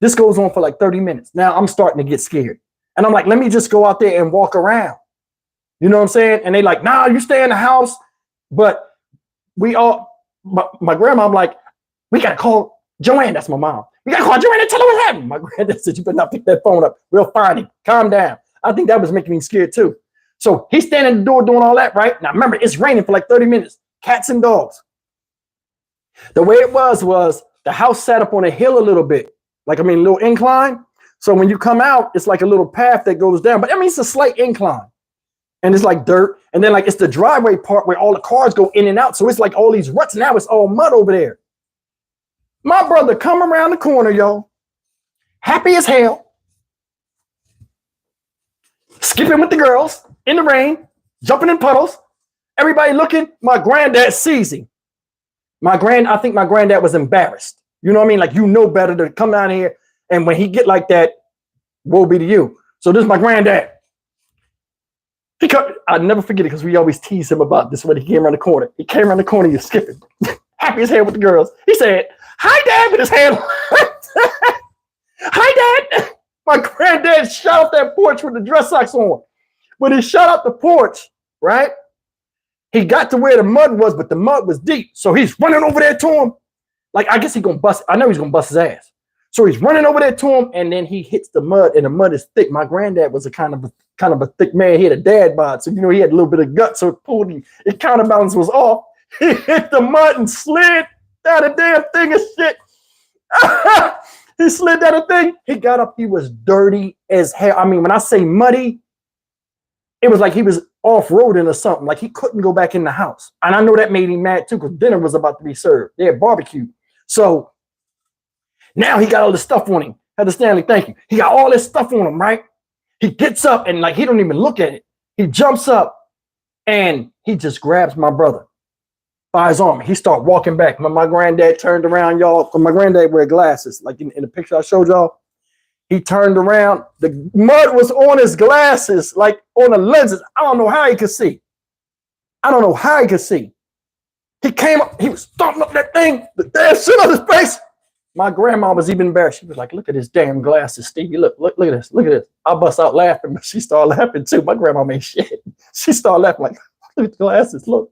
This goes on for like 30 minutes. Now I'm starting to get scared. And I'm like, let me just go out there and walk around. You know what I'm saying? And they like, nah, you stay in the house. But my grandma, I'm like, we got to call Joanne. That's my mom. We got to call Joanne and tell her what happened. My granddad said, you better not pick that phone up. We'll find him. Calm down. I think that was making me scared too. So he's standing at the door doing all that, right? Now remember, it's raining for like 30 minutes. Cats and dogs. The way it was the house sat up on a hill a little bit. A little incline. So when you come out, it's like a little path that goes down. But it's a slight incline. And it's like dirt. And then it's the driveway part where all the cars go in and out. So it's like all these ruts. Now it's all mud over there. My brother come around the corner, y'all. Happy as hell. Skipping with the girls in the rain, jumping in puddles. Everybody looking. My granddad sees him. I think my granddad was embarrassed. You know what I mean? Like, you know better to come down here. And when he get like that, woe be to you. So this is my granddad. I'll never forget it because we always tease him about this when he came around the corner. He came around the corner, he was skipping. Happy as hell with the girls. He said, hi, Dad, with his hand. Hi, Dad. My granddad shot off that porch with the dress socks on. When he shot out the porch, right? He got to where the mud was, but the mud was deep. So he's running over there to him. Like, I guess he's going to bust. I know he's going to bust his ass. So he's running over there to him, and then he hits the mud, and the mud is thick. My granddad was a kind of a thick man. He had a dad bod, so he had a little bit of gut. So it pulled him. His counterbalance was off. He hit the mud and slid down a damn thing of shit. He slid down a thing. He got up. He was dirty as hell. When I say muddy, it was like he was off-roading or something. Like he couldn't go back in the house. And I know that made him mad too, because dinner was about to be served. They had barbecue. So now he got all this stuff on him. Heather Stanley, thank you. He got all this stuff on him, right? He gets up and he don't even look at it. He jumps up and he just grabs my brother by his arm. He start walking back. My granddad turned around, y'all. Because my granddad wear glasses. Like in the picture I showed y'all. He turned around. The mud was on his glasses, like on the lenses. I don't know how he could see. He came up. He was stomping up that thing. The damn shit on his face. My grandma was even embarrassed. She was like, look at his damn glasses, Stevie. Look at this. Look at this. I bust out laughing, but she started laughing too. My grandma made shit. She started laughing like, look at the glasses. Look.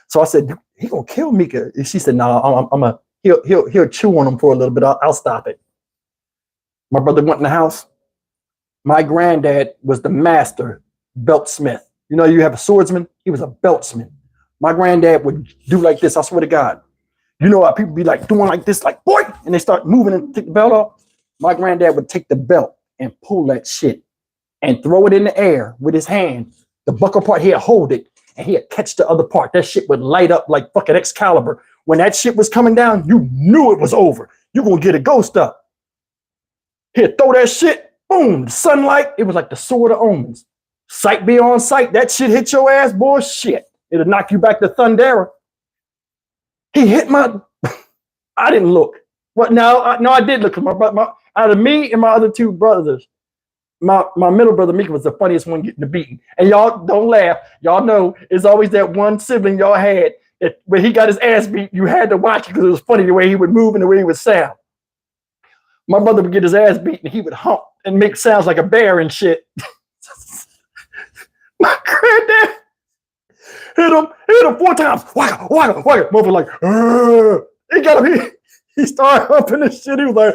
So I said, he gonna kill Mika. And she said, no, he'll chew on him for a little bit. I'll stop it. My brother went in the house. My granddad was the master beltsmith. You know, you have a swordsman. He was a beltsman. My granddad would do like this. I swear to God. You know how people be like doing like this, like, boy, and they start moving and take the belt off. My granddad would take the belt and pull that shit and throw it in the air with his hand. The buckle part, he'd hold it and he'd catch the other part. That shit would light up like fucking Excalibur. When that shit was coming down, you knew it was over. You're going to get a ghost up. He'd throw that shit, boom, the sunlight. It was like the sword of omens. Sight beyond sight. That shit hit your ass, boy, shit. It'll knock you back to Thundera. He hit my, I didn't look. What? No, I did look. Out of me and my other two brothers, my middle brother, Mika, was the funniest one getting the beating. And y'all don't laugh. Y'all know it's always that one sibling y'all had that when he got his ass beat, you had to watch it because it was funny the way he would move and the way he would sound. My brother would get his ass beat and he would hump and make sounds like a bear and shit. My granddad hit him 4 times. Whack, whack, whack. Mother like, he got him. He started humping this shit. He was like,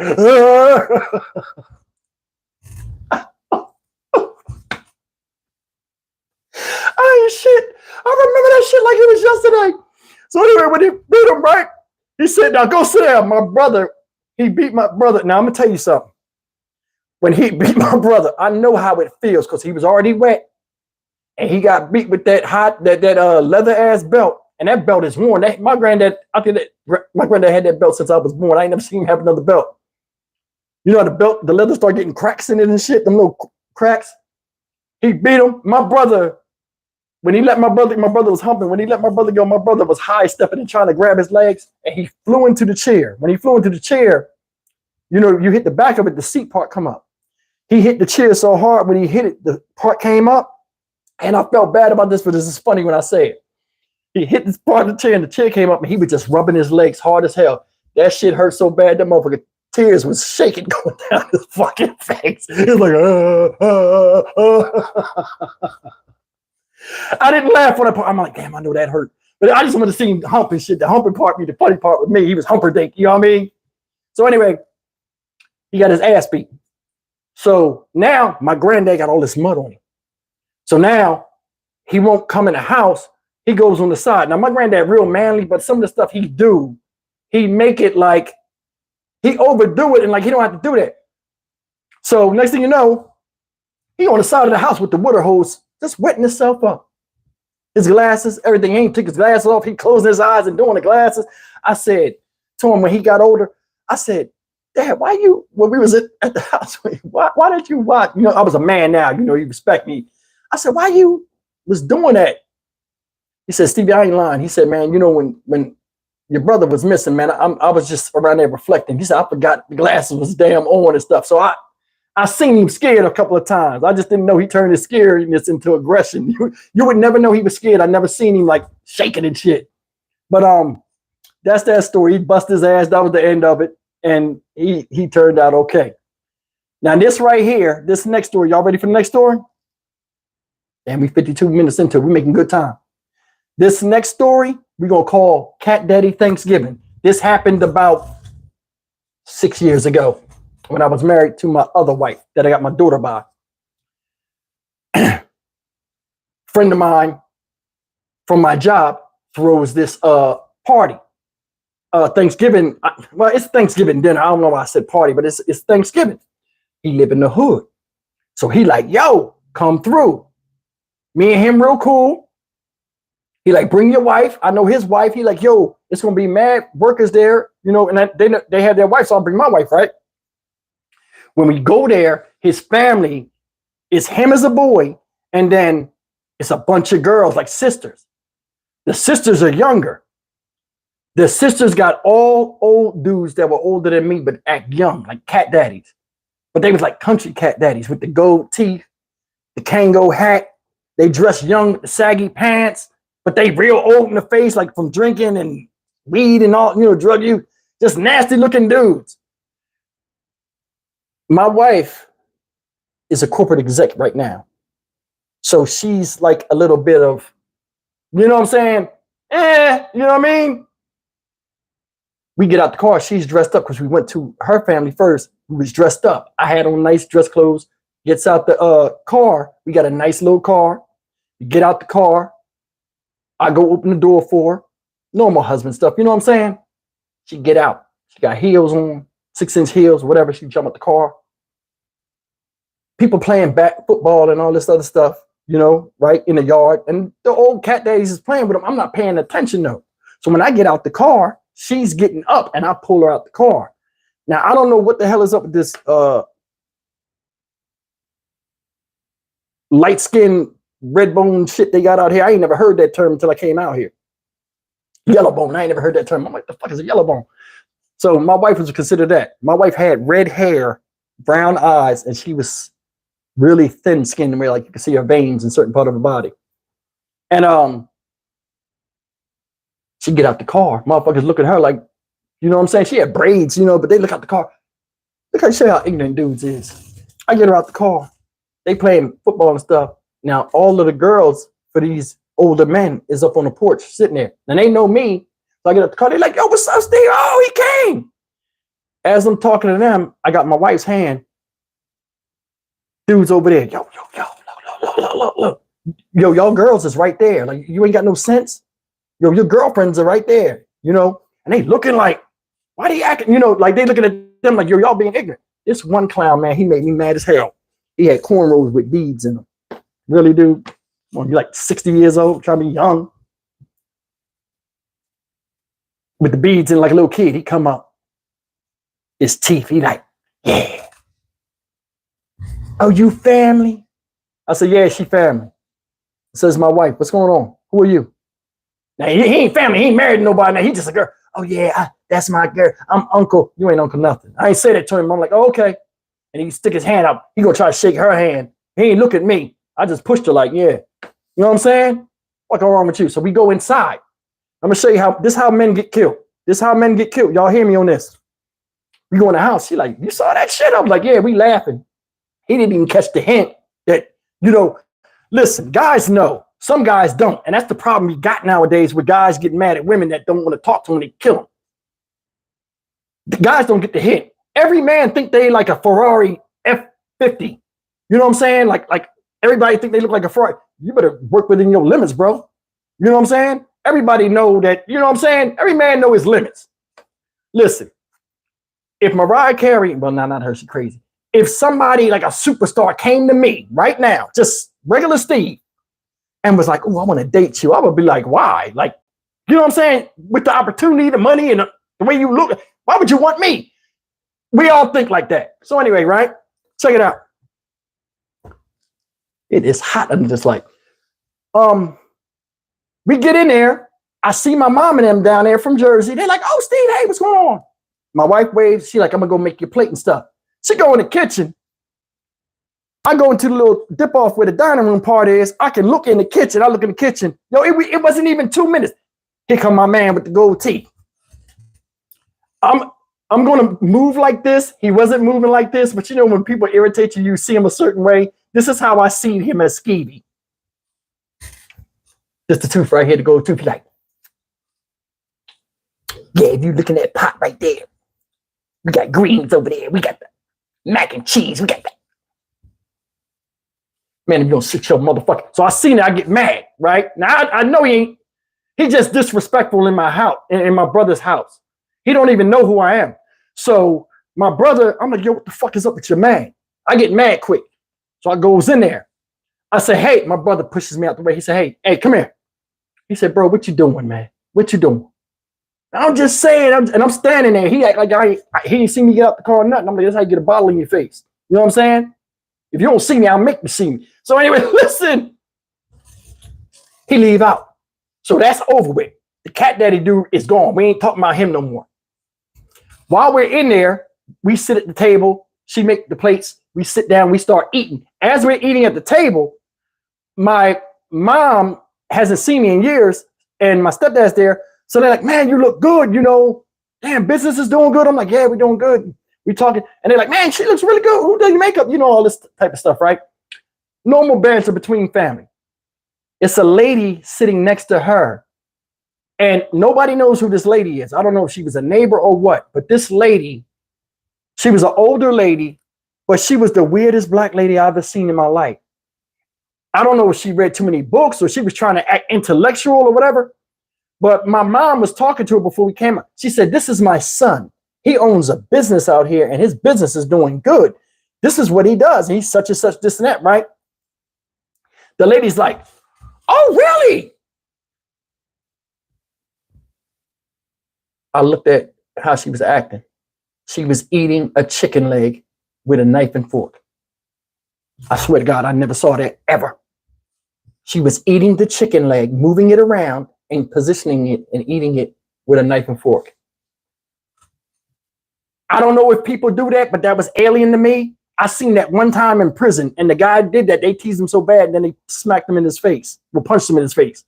this shit. I remember that shit like it was yesterday. So anyway, when he beat him, right, he said, now go sit down. My brother, he beat my brother. Now I'm going to tell you something. When he beat my brother, I know how it feels because he was already wet. And he got beat with that leather ass belt. And that belt is worn. My granddad had that belt since I was born. I ain't never seen him have another belt. You know, the leather started getting cracks in it and shit, them little cracks. He beat him. My brother, when he let my brother was humping. When he let my brother go, my brother was high stepping and trying to grab his legs. And he flew into the chair. When he flew into the chair, you know, you hit the back of it, the seat part come up. He hit the chair so hard, when he hit it, the part came up. And I felt bad about this, but this is funny when I say it. He hit this part of the chair and the chair came up and he was just rubbing his legs hard as hell. That shit hurt so bad, that motherfucker tears was shaking going down his fucking face. He was like, I didn't laugh when I'm like, damn, I know that hurt. But I just wanted to see him humping shit. The humping part be the funny part with me. He was humperdink, you know what I mean? So anyway, he got his ass beat. So now my granddad got all this mud on him. So now he won't come in the house. He goes on the side. Now my granddad real manly, but some of the stuff he do, he make it like he overdo it and like he don't have to do that. So next thing you know, he on the side of the house with the water hose, just wetting himself up. His glasses, everything. He ain't took his glasses off. He closing his eyes and doing the glasses. I said to him when he got older, I said, Dad, why you, when we was at the house, why did you watch? You know, I was a man now, you know, you respect me. I said, why you was doing that? He said, Stevie, I ain't lying. He said, man, you know, when your brother was missing, man, I was just around there reflecting. He said, I forgot the glasses was damn on and stuff. So I seen him scared a couple of times. I just didn't know he turned his scariness into aggression. You would never know he was scared. I never seen him like shaking and shit. But that's that story. He busted his ass. That was the end of it. And he turned out okay. Now this right here, this next story, y'all ready for the next story? And we 52 minutes into it. We're making good time. This next story, we're going to call Cat Daddy Thanksgiving. This happened about 6 years ago when I was married to my other wife that I got my daughter by. Friend of mine from my job throws this party. Thanksgiving. Well, it's Thanksgiving dinner. I don't know why I said party, but it's Thanksgiving. He live in the hood. So he like, yo, come through. Me and him real cool. He like, bring your wife. I know his wife. He like, yo, it's going to be mad workers there, you know, and they have their wife, so I'll bring my wife, right? When we go there, his family is him as a boy, and then it's a bunch of girls, like sisters. The sisters are younger. The sisters got all old dudes that were older than me, but act young, like cat daddies. But they was like country cat daddies with the gold teeth, the Kango hat. They dress young with the saggy pants, but they real old in the face, like from drinking and weed and all, you know, drug use. Just nasty looking dudes. My wife is a corporate exec right now. So she's like a little bit of, you know what I'm saying? You know what I mean? We get out the car. She's dressed up because we went to her family first, who was dressed up. I had on nice dress clothes. Gets out the car. We got a nice little car. We get out the car. I go open the door for her. Normal husband stuff. You know what I'm saying? She get out. She got heels on, 6-inch heels, whatever. She jump out the car. People playing football and all this other stuff, you know, right in the yard. And the old cat daddies is playing with them. I'm not paying attention though. So when I get out the car, she's getting up and I pull her out the car. Now, I don't know what the hell is up with this light skin, red bone shit they got out here. I ain't never heard that term until I came out here. Yellow bone. I ain't never heard that term. I'm like, the fuck is a yellow bone? So my wife was considered that. My wife had red hair, brown eyes, and she was really thin skinned, where like you can see her veins in certain part of her body. And she get out the car. Motherfuckers look at her like, you know what I'm saying? She had braids, you know, but they look out the car. Look how ignorant dudes is. I get her out the car. They playing football and stuff. Now, all of the girls for these older men is up on the porch sitting there. And they know me. So I get out the car. They're like, yo, what's up, Steve? Oh, he came. As I'm talking to them, I got my wife's hand. Dude's over there. Yo. Look. Yo, y'all girls is right there. Like, you ain't got no sense. Yo, your girlfriends are right there, you know, and they looking like, why they acting, you know, like they looking at them like, yo, y'all being ignorant. This one clown, man, he made me mad as hell. He had cornrows with beads in them. Really, dude? Well, you're like 60 years old, trying to be young. With the beads in like a little kid, he come up. His teeth, he like, yeah. Oh, you family? I said, yeah, she family. Says my wife, what's going on? Who are you? Now, he ain't family. He ain't married to nobody. Now, he just a girl. Oh, yeah, that's my girl. I'm uncle. You ain't uncle nothing. I ain't say that to him. I'm like, oh, okay. And he stick his hand out. He gonna try to shake her hand. He ain't look at me. I just pushed her like, yeah. You know what I'm saying? What's wrong with you? So we go inside. I'm gonna show you how this is how men get killed. This is how men get killed. Y'all hear me on this? We go in the house. She like, you saw that shit? I'm like, yeah, we laughing. He didn't even catch the hint that, you know, listen, guys know. Some guys don't. And that's the problem we got nowadays with guys getting mad at women that don't want to talk to them. They kill them. The guys don't get the hint. Every man think they like a Ferrari F50. You know what I'm saying? Like everybody think they look like a Ferrari. You better work within your limits, bro. You know what I'm saying? Everybody know that, you know what I'm saying? Every man know his limits. Listen, if Mariah Carey, well, not her, she's crazy. If somebody like a superstar came to me right now, just regular Steve, and was like, oh, I want to date you, I would be like, why? Like, you know what I'm saying? With the opportunity, the money, and the way you look, why would you want me? We all think like that. So anyway, right? Check it out. It is hot under this light. We get in there. I see my mom and them down there from Jersey. They're like, oh, Steve, hey, what's going on? My wife waves. She like, I'm going to go make your plate and stuff. She go in the kitchen. I go into the little dip off where the dining room part is. I can look in the kitchen. I look in the kitchen. Yo, it wasn't even 2 minutes. Here come my man with the gold teeth. I'm going to move like this. He wasn't moving like this. But you know, when people irritate you, you see him a certain way. This is how I see him as Skeevy. Just the tooth right here, the gold tooth. Like, yeah, if you look in that pot right there, we got greens over there. We got the mac and cheese. We got that. Man, if you don't sit your motherfucker. So I seen it, I get mad, right? Now I know he just disrespectful in my house, in my brother's house. He don't even know who I am. So my brother, I'm like, yo, what the fuck is up with your man? I get mad quick. So I goes in there. I say, hey, my brother pushes me out the way. He said, hey, come here. He said, bro, what you doing, man? What you doing? I'm just saying, I'm standing there. He act like he ain't seen me get out the car or nothing. I'm like, that's how you get a bottle in your face. You know what I'm saying? If you don't see me, I'll make you see me. So anyway, listen. He leave out. So that's over with. The cat daddy dude is gone. We ain't talking about him no more. While we're in there, we sit at the table. She make the plates. We sit down. We start eating. As we're eating at the table, my mom hasn't seen me in years, and my stepdad's there. So they're like, man, you look good. You know, damn, business is doing good. I'm like, yeah, we're doing good. We talking, and they're like, man, she looks really good. Who does your makeup? You know, all this type of stuff, right? Normal banter between family. It's a lady sitting next to her, and nobody knows who this lady is. I don't know if she was a neighbor or what, but this lady, she was an older lady, but she was the weirdest black lady I've ever seen in my life. I don't know if she read too many books or she was trying to act intellectual or whatever, but my mom was talking to her before we came out. She said, this is my son. He owns a business out here, and his business is doing good. This is what he does. He's such and such, this and that, right? The lady's like, oh, really? I looked at how she was acting. She was eating a chicken leg with a knife and fork. I swear to God, I never saw that ever. She was eating the chicken leg, moving it around and positioning it and eating it with a knife and fork. I don't know if people do that, but that was alien to me. I seen that one time in prison, and the guy did that. They teased him so bad, and then they smacked him in his face. Well, punched him in his face.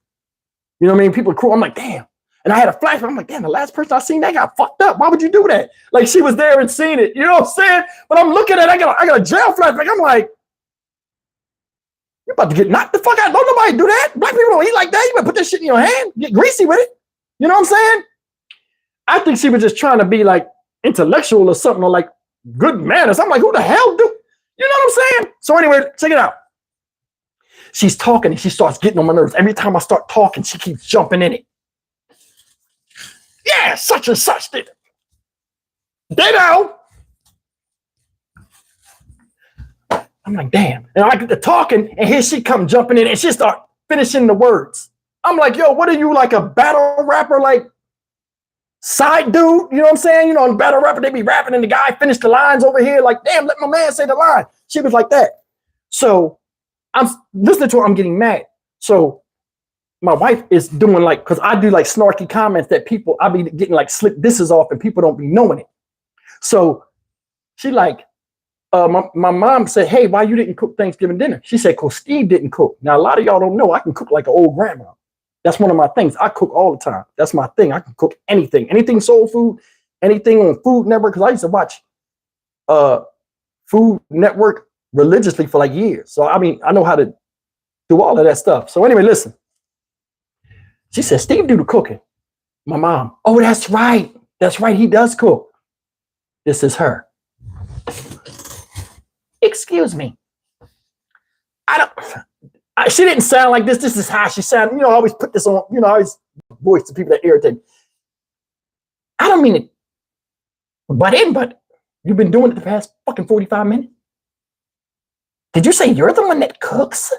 You know what I mean? People are cruel. I'm like, damn. And I had a flashback. I'm like, damn, the last person I seen that got fucked up. Why would you do that? Like, she was there and seen it. You know what I'm saying? But I'm looking at it. I got a jail flashback. I'm like, you're about to get knocked the fuck out. Don't nobody do that. Black people don't eat like that. You better put that shit in your hand. Get greasy with it. You know what I'm saying? I think she was just trying to be like intellectual or something, or like good manners. I'm like, who the hell do? You know what I'm saying? So anyway, check it out. She's talking and she starts getting on my nerves. Every time I start talking, she keeps jumping in it. Yeah, such and such did. Ditto. I'm like, damn. And I get to talking, and here she come jumping in, and she start finishing the words. I'm like, yo, what are you, like a battle rapper, like side dude? You know what I'm saying? You know, in battle rapper, they be rapping, and the guy finished the lines over here. Like, damn, let my man say the line. She was like that. So I'm listening to her, I'm getting mad. So my wife is doing like, because I do like snarky comments that people, I be getting like slick disses off, and people don't be knowing it. So she like, my mom said, hey, why you didn't cook Thanksgiving dinner? She said, because Steve didn't cook. Now, a lot of y'all don't know I can cook like an old grandma. That's one of my things. I cook all the time. That's my thing. I can cook anything soul food, anything on Food Network, because I used to watch Food Network religiously for like years. So, I mean, I know how to do all of that stuff. So anyway, listen. She said, Steve do the cooking. My mom, oh, that's right. That's right. He does cook. This is her. Excuse me. She didn't sound like this. This is how she sounded. You know, I always put this on, you know, I always voice to people that irritate me. I don't mean it but you've been doing it the past fucking 45 minutes. Did you say you're the one that cooks?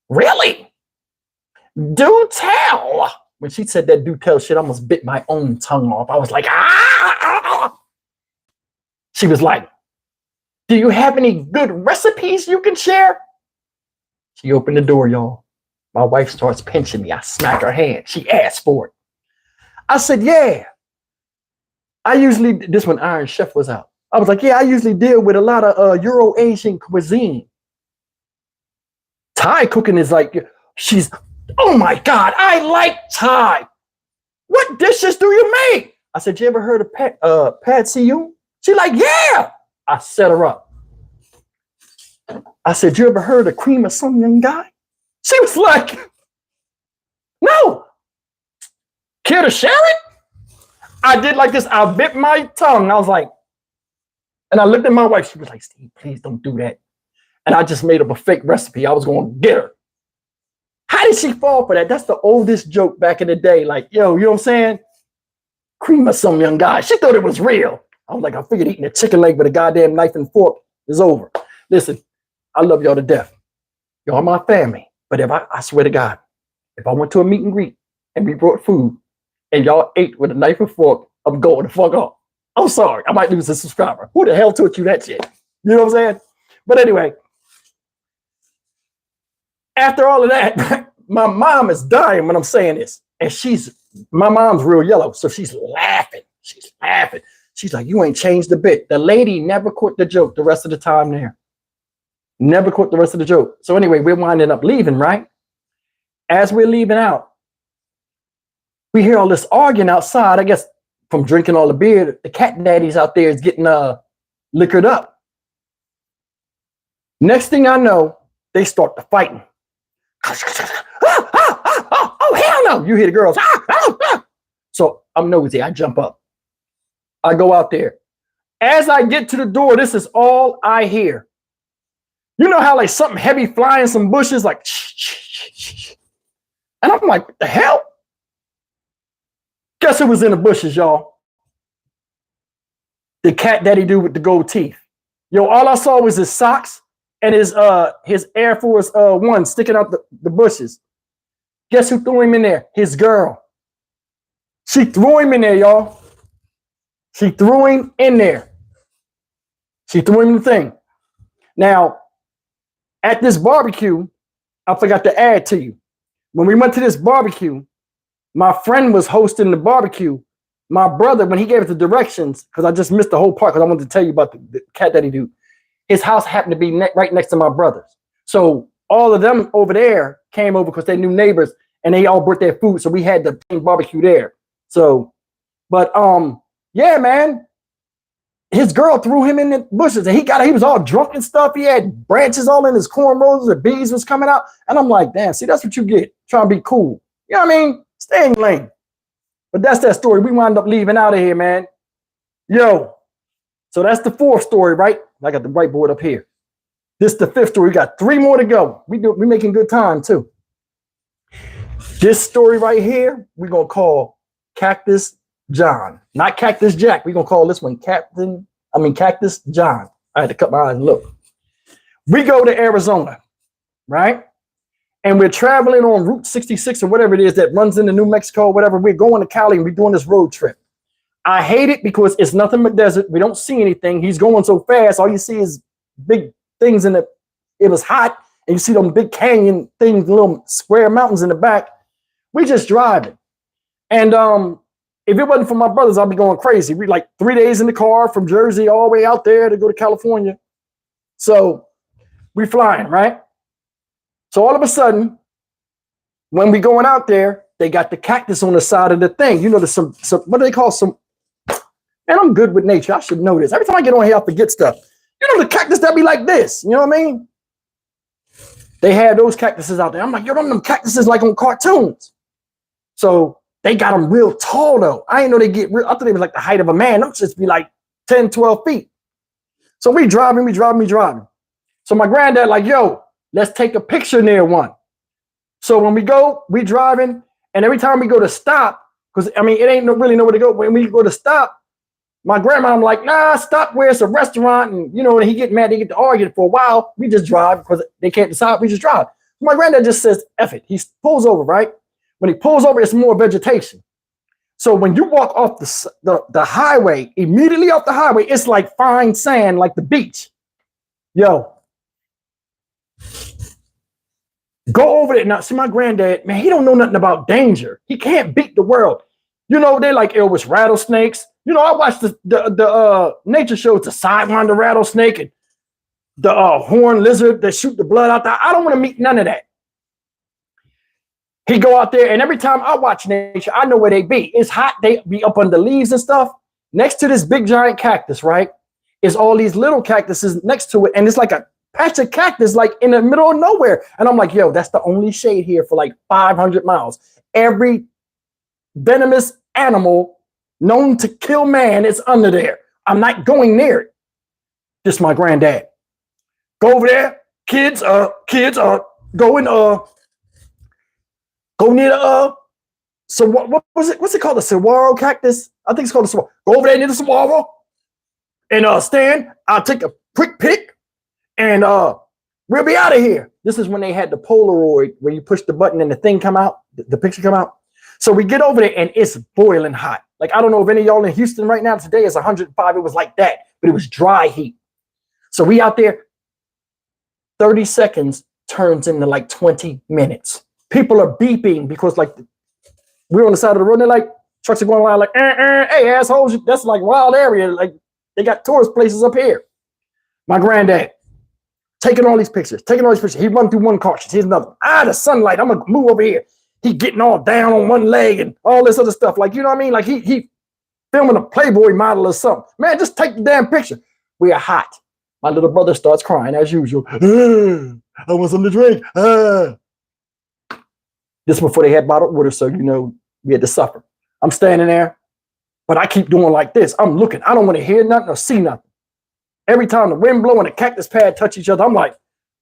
Really? Do tell. When she said that do tell shit, I almost bit my own tongue off. I was like, ah. She was like, do you have any good recipes you can share? She opened the door, y'all. My wife starts pinching me. I smack her hand. She asked for it. I said, yeah. This when Iron Chef was out. I was like, yeah, I usually deal with a lot of Euro-Asian cuisine. Thai cooking is like, oh my God, I like Thai. What dishes do you make? I said, you ever heard of Pad See Ew? She like, yeah. I set her up. I said, you ever heard of Cream of Some Young Guy? She was like, no. Care to share it? I did like this. I bit my tongue. I was like, and I looked at my wife. She was like, Steve, please don't do that. And I just made up a fake recipe. I was going to get her. How did she fall for that? That's the oldest joke back in the day. Like, yo, you know what I'm saying? Cream of Some Young Guy. She thought it was real. I was like, I figured eating a chicken leg with a goddamn knife and fork is over. Listen, I love y'all to death. Y'all my family. But if I swear to God, if I went to a meet and greet and we brought food and y'all ate with a knife and fork, I'm going the fuck off. I'm sorry. I might lose a subscriber. Who the hell taught you that shit? You know what I'm saying? But anyway, after all of that, my mom is dying when I'm saying this. And my mom's real yellow. So she's laughing. She's laughing. She's like, you ain't changed a bit. The lady never caught the joke the rest of the time there. Never caught the rest of the joke. So anyway, we're winding up leaving, right? As we're leaving out, we hear all this arguing outside. I guess from drinking all the beer, the cat daddies out there is getting liquored up. Next thing I know, they start to fighting. Oh, hell no. You hear the girls. So I'm nosy. I jump up. I go out there. As I get to the door, this is all I hear. You know how like something heavy flying some bushes, like, and I'm like, what the hell? Guess who was in the bushes, y'all? The cat daddy dude with the gold teeth. Yo, all I saw was his socks and his Air Force One sticking out the bushes. Guess who threw him in there? His girl. She threw him in there, y'all. She threw him in there. She threw him in the thing. Now, at this barbecue, I forgot to add to you. When we went to this barbecue, my friend was hosting the barbecue. My brother, when he gave us the directions, because I just missed the whole part because I wanted to tell you about the cat daddy dude. His house happened to be right next to my brother's. So all of them over there came over because they knew neighbors and they all brought their food. So we had the same barbecue there. So, but yeah, man. His girl threw him in the bushes and he was all drunk and stuff. He had branches all in his cornrows. The bees was coming out. And I'm like, damn, see, that's what you get. Trying to be cool. You know what I mean? Stay in your lane. But that's that story. We wound up leaving out of here, man. Yo. So that's the fourth story, right? I got the whiteboard up here. This is the 5th story. We got 3 more to go. We're making good time too. This story right here, we're gonna call Cactus John, not Cactus Jack. We're gonna call this one Cactus John. I had to cut my eyes and look. We go to Arizona, right? And we're traveling on Route 66 or whatever it is that runs into New Mexico, whatever. We're going to Cali and we're doing this road trip. I hate it because it's nothing but desert. We don't see anything. He's going so fast. All you see is big things in it. It was hot. And you see them big canyon things, little square mountains in the back. We just driving. And if it wasn't for my brothers, I'd be going crazy. We like 3 days in the car from Jersey all the way out there to go to California. So we flying, right? So all of a sudden, when we going out there, they got the cactus on the side of the thing. You know, there's some what do they call some? Man, I'm good with nature. I should know this. Every time I get on here, I forget stuff. You know, the cactus that be like this. You know what I mean? They had those cactuses out there. I'm like, yo, them cactuses like on cartoons. So they got them real tall, though. I didn't know they get real. I thought they was like the height of a man. Them just be like 10, 12 feet. So we driving. So my granddad like, yo, let's take a picture near one. So when we go, we driving. And every time we go to stop, because, I mean, it ain't really nowhere to go. When we go to stop, my grandma, I'm like, nah, stop where it's a restaurant. And, you know, when he get mad, they get to argue for a while. We just drive because they can't decide. We just drive. My granddad just says, F it. He pulls over, right? When he pulls over, it's more vegetation. So when you walk off the highway, immediately off the highway, it's like fine sand, like the beach. Yo. Go over there. Now, see my granddad, man, he don't know nothing about danger. He can't beat the world. You know, they like, it was rattlesnakes. You know, I watched the nature shows, the sidewinder rattlesnake and the horned lizard that shoot the blood out there. I don't want to meet none of that. He go out there, and every time I watch nature, I know where they be. It's hot. They be up under leaves and stuff. Next to this big giant cactus, right, is all these little cactuses next to it, and it's like a patch of cactus like in the middle of nowhere. And I'm like, yo, that's the only shade here for like 500 miles. Every venomous animal known to kill man is under there. I'm not going near it. This is my granddad. Go over there. Kids, go near the so what was it? What's it called? The saguaro cactus? I think it's called the saguaro. Go over there near the saguaro and stand. I'll take a quick pic and we'll be out of here. This is when they had the Polaroid where you push the button and the thing come out, the picture come out. So we get over there and it's boiling hot. Like, I don't know if any of y'all in Houston right now, today is 105. It was like that, but it was dry heat. So we out there, 30 seconds turns into like 20 minutes. People are beeping because like we're on the side of the road. They're like, trucks are going around like, hey, assholes, that's like wild area. Like they got tourist places up here. My granddad taking all these pictures. He run through one car. Here's another one. The sunlight. I'm going to move over here. He getting all down on one leg and all this other stuff. Like, you know what I mean? Like he filming a Playboy model or something. Man, just take the damn picture. We are hot. My little brother starts crying as usual. I want something to drink. This before they had bottled water, so you know we had to suffer. I'm standing there, but I keep doing like this. I'm looking. I don't want to hear nothing or see nothing. Every time the wind blow and the cactus pad touch each other, I'm like,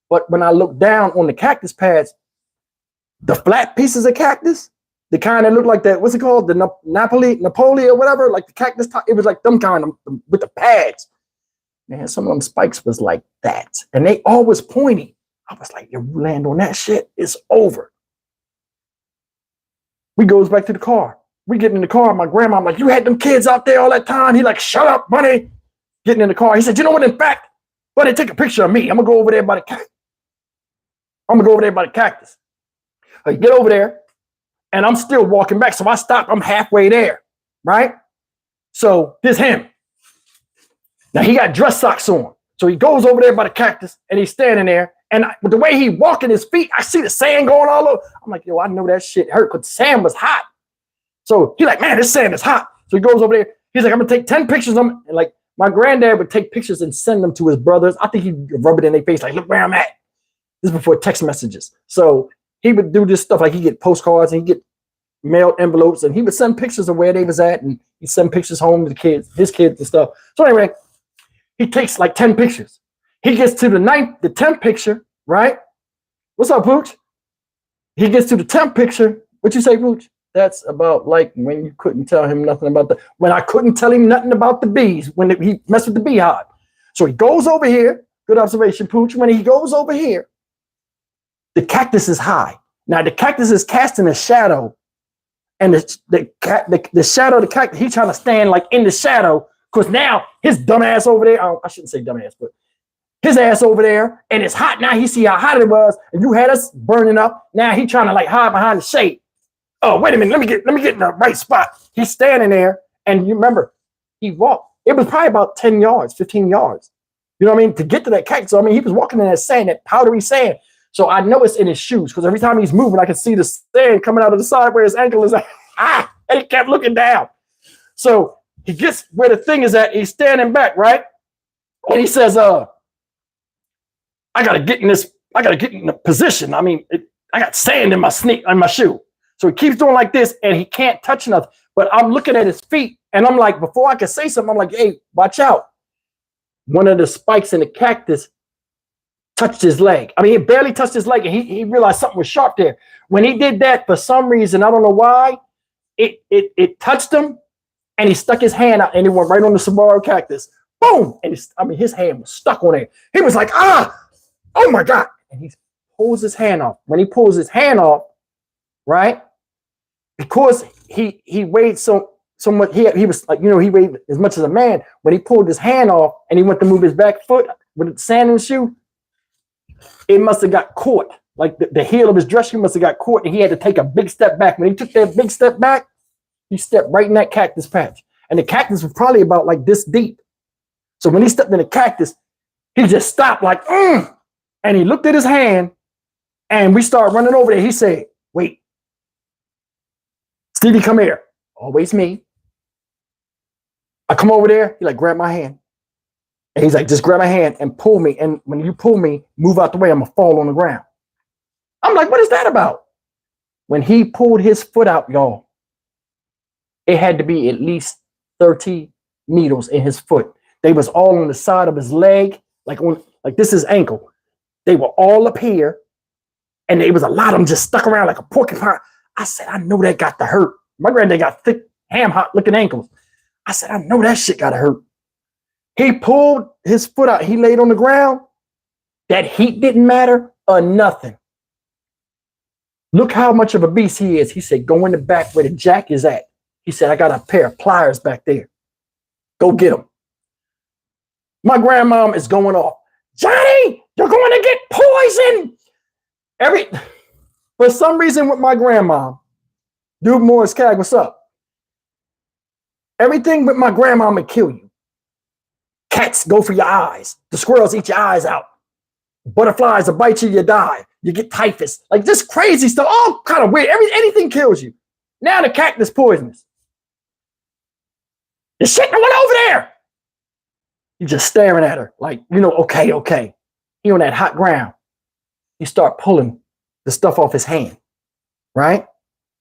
but when I look down on the cactus pads, the flat pieces of cactus, the kind that look like that, what's it called? The Napoli or whatever, like the cactus top, it was like them kind of with the pads. Man, some of them spikes was like that. And they always pointy. I was like, you land on that shit, it's over. We goes back to the car. We get in the car. My grandma, I'm like, you had them kids out there all that time? He like, shut up, buddy. Getting in the car. He said, you know what, in fact, buddy, take a picture of me. I'm going to go over there by the cactus. I get over there, and I'm still walking back. So I stop. I'm halfway there, right? So this him. Now, he got dress socks on. So he goes over there by the cactus, and he's standing there. And with the way he walking his feet, I see the sand going all over. I'm like, yo, I know that shit hurt because sand was hot. So he's like, man, this sand is hot. So he goes over there. He's like, I'm going to take 10 pictures of him. And like my granddad would take pictures and send them to his brothers. I think he'd rub it in their face like, look where I'm at. This is before text messages. So he would do this stuff like he'd get postcards and he'd get mailed envelopes and he would send pictures of where they was at and he'd send pictures home to the kids, his kids and stuff. So anyway, he takes like 10 pictures. He gets to the 10th picture, right? What's up, Pooch? He gets to the 10th picture. What you say, Pooch? That's about like when you couldn't tell him nothing about when I couldn't tell him nothing about the bees, when he messed with the beehive. So he goes over here. Good observation, Pooch. When he goes over here, the cactus is high. Now the cactus is casting a shadow, and the shadow of the cactus, he's trying to stand like in the shadow, because now his dumb ass over there, I shouldn't say dumb ass, but his ass over there, and it's hot now. He see how hot it was, and you had us burning up. Now he trying to like hide behind the shade. Oh, wait a minute. Let me get in the right spot. He's standing there, and you remember, he walked. It was probably about 10 yards, 15 yards. You know what I mean? To get to that cactus. So, I mean, he was walking in that sand, that powdery sand. So I know it's in his shoes, because every time he's moving, I can see the sand coming out of the side where his ankle is at. And he kept looking down. So he gets where the thing is at. He's standing back, right? And he says, I got to get in the position. I mean, I got sand in my shoe. So he keeps doing like this, and he can't touch nothing. But I'm looking at his feet, and I'm like, before I can say something, I'm like, hey, watch out. One of the spikes in the cactus touched his leg. I mean, it barely touched his leg, and he realized something was sharp there. When he did that, for some reason, I don't know why, it touched him, and he stuck his hand out, and it went right on the saguaro cactus. Boom! And his hand was stuck on it. He was like, oh my God. And he pulls his hand off. When he pulls his hand off, right? Because he weighed so much, he was like, he weighed as much as a man. When he pulled his hand off and he went to move his back foot with the sand in the shoe, it must have got caught. Like the heel of his dress shoe must have got caught, and he had to take a big step back. When he took that big step back, he stepped right in that cactus patch. And the cactus was probably about like this deep. So when he stepped in the cactus, he just stopped like, and he looked at his hand, and we started running over there. He said, wait, Stevie, come here. Always me. I come over there. He like, grab my hand. And he's like, just grab my hand and pull me. And when you pull me, move out the way, I'm going to fall on the ground. I'm like, what is that about? When he pulled his foot out, y'all, it had to be at least 30 needles in his foot. They was all on the side of his leg, like this is ankle. They were all up here, and there was a lot of them just stuck around like a porcupine. I said, I know that got to hurt. My granddad got thick, ham-hot looking ankles. I said, I know that shit got to hurt. He pulled his foot out. He laid on the ground. That heat didn't matter or nothing. Look how much of a beast he is. He said, go in the back where the jack is at. He said, I got a pair of pliers back there. Go get them. My grandmom is going off. Johnny, you're going to get poisoned. For some reason with my grandma, Duke Morris Cag, what's up? Everything with my grandma would kill you. Cats go for your eyes. The squirrels eat your eyes out. Butterflies will bite you, you die. You get typhus. Like this crazy stuff, all kind of weird. Anything kills you. Now the cactus poisonous. The shit that went over there. He's just staring at her like, okay. He on that hot ground. He start pulling the stuff off his hand, right?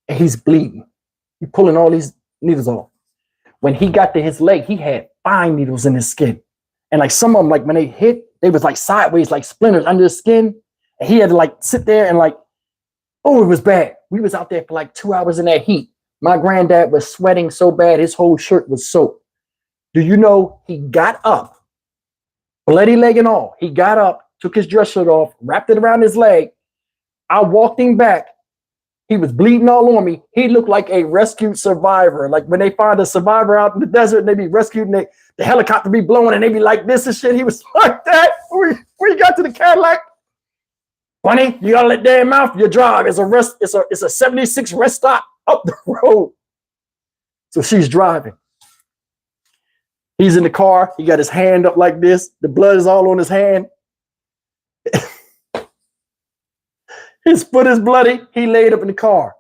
And he's bleeding. He's pulling all these needles off. When he got to his leg, he had fine needles in his skin. And like some of them, like when they hit, they was like sideways, like splinters under his skin. And he had to like sit there and like, oh, it was bad. We was out there for like 2 hours in that heat. My granddad was sweating so bad, his whole shirt was soaked. Do you know he got up, bloody leg and all. He got up, took his dress shirt off, wrapped it around his leg. I walked him back. He was bleeding all on me. He looked like a rescued survivor. Like when they find a survivor out in the desert and they be rescued and the helicopter be blowing and they be like this and shit. He was like that. When he got to the Cadillac, Bunny, you gotta let that mouth. Your drive is it's a 76 rest stop up the road. So she's driving. He's in the car. He got his hand up like this. The blood is all on his hand. His foot is bloody. He laid up in the car.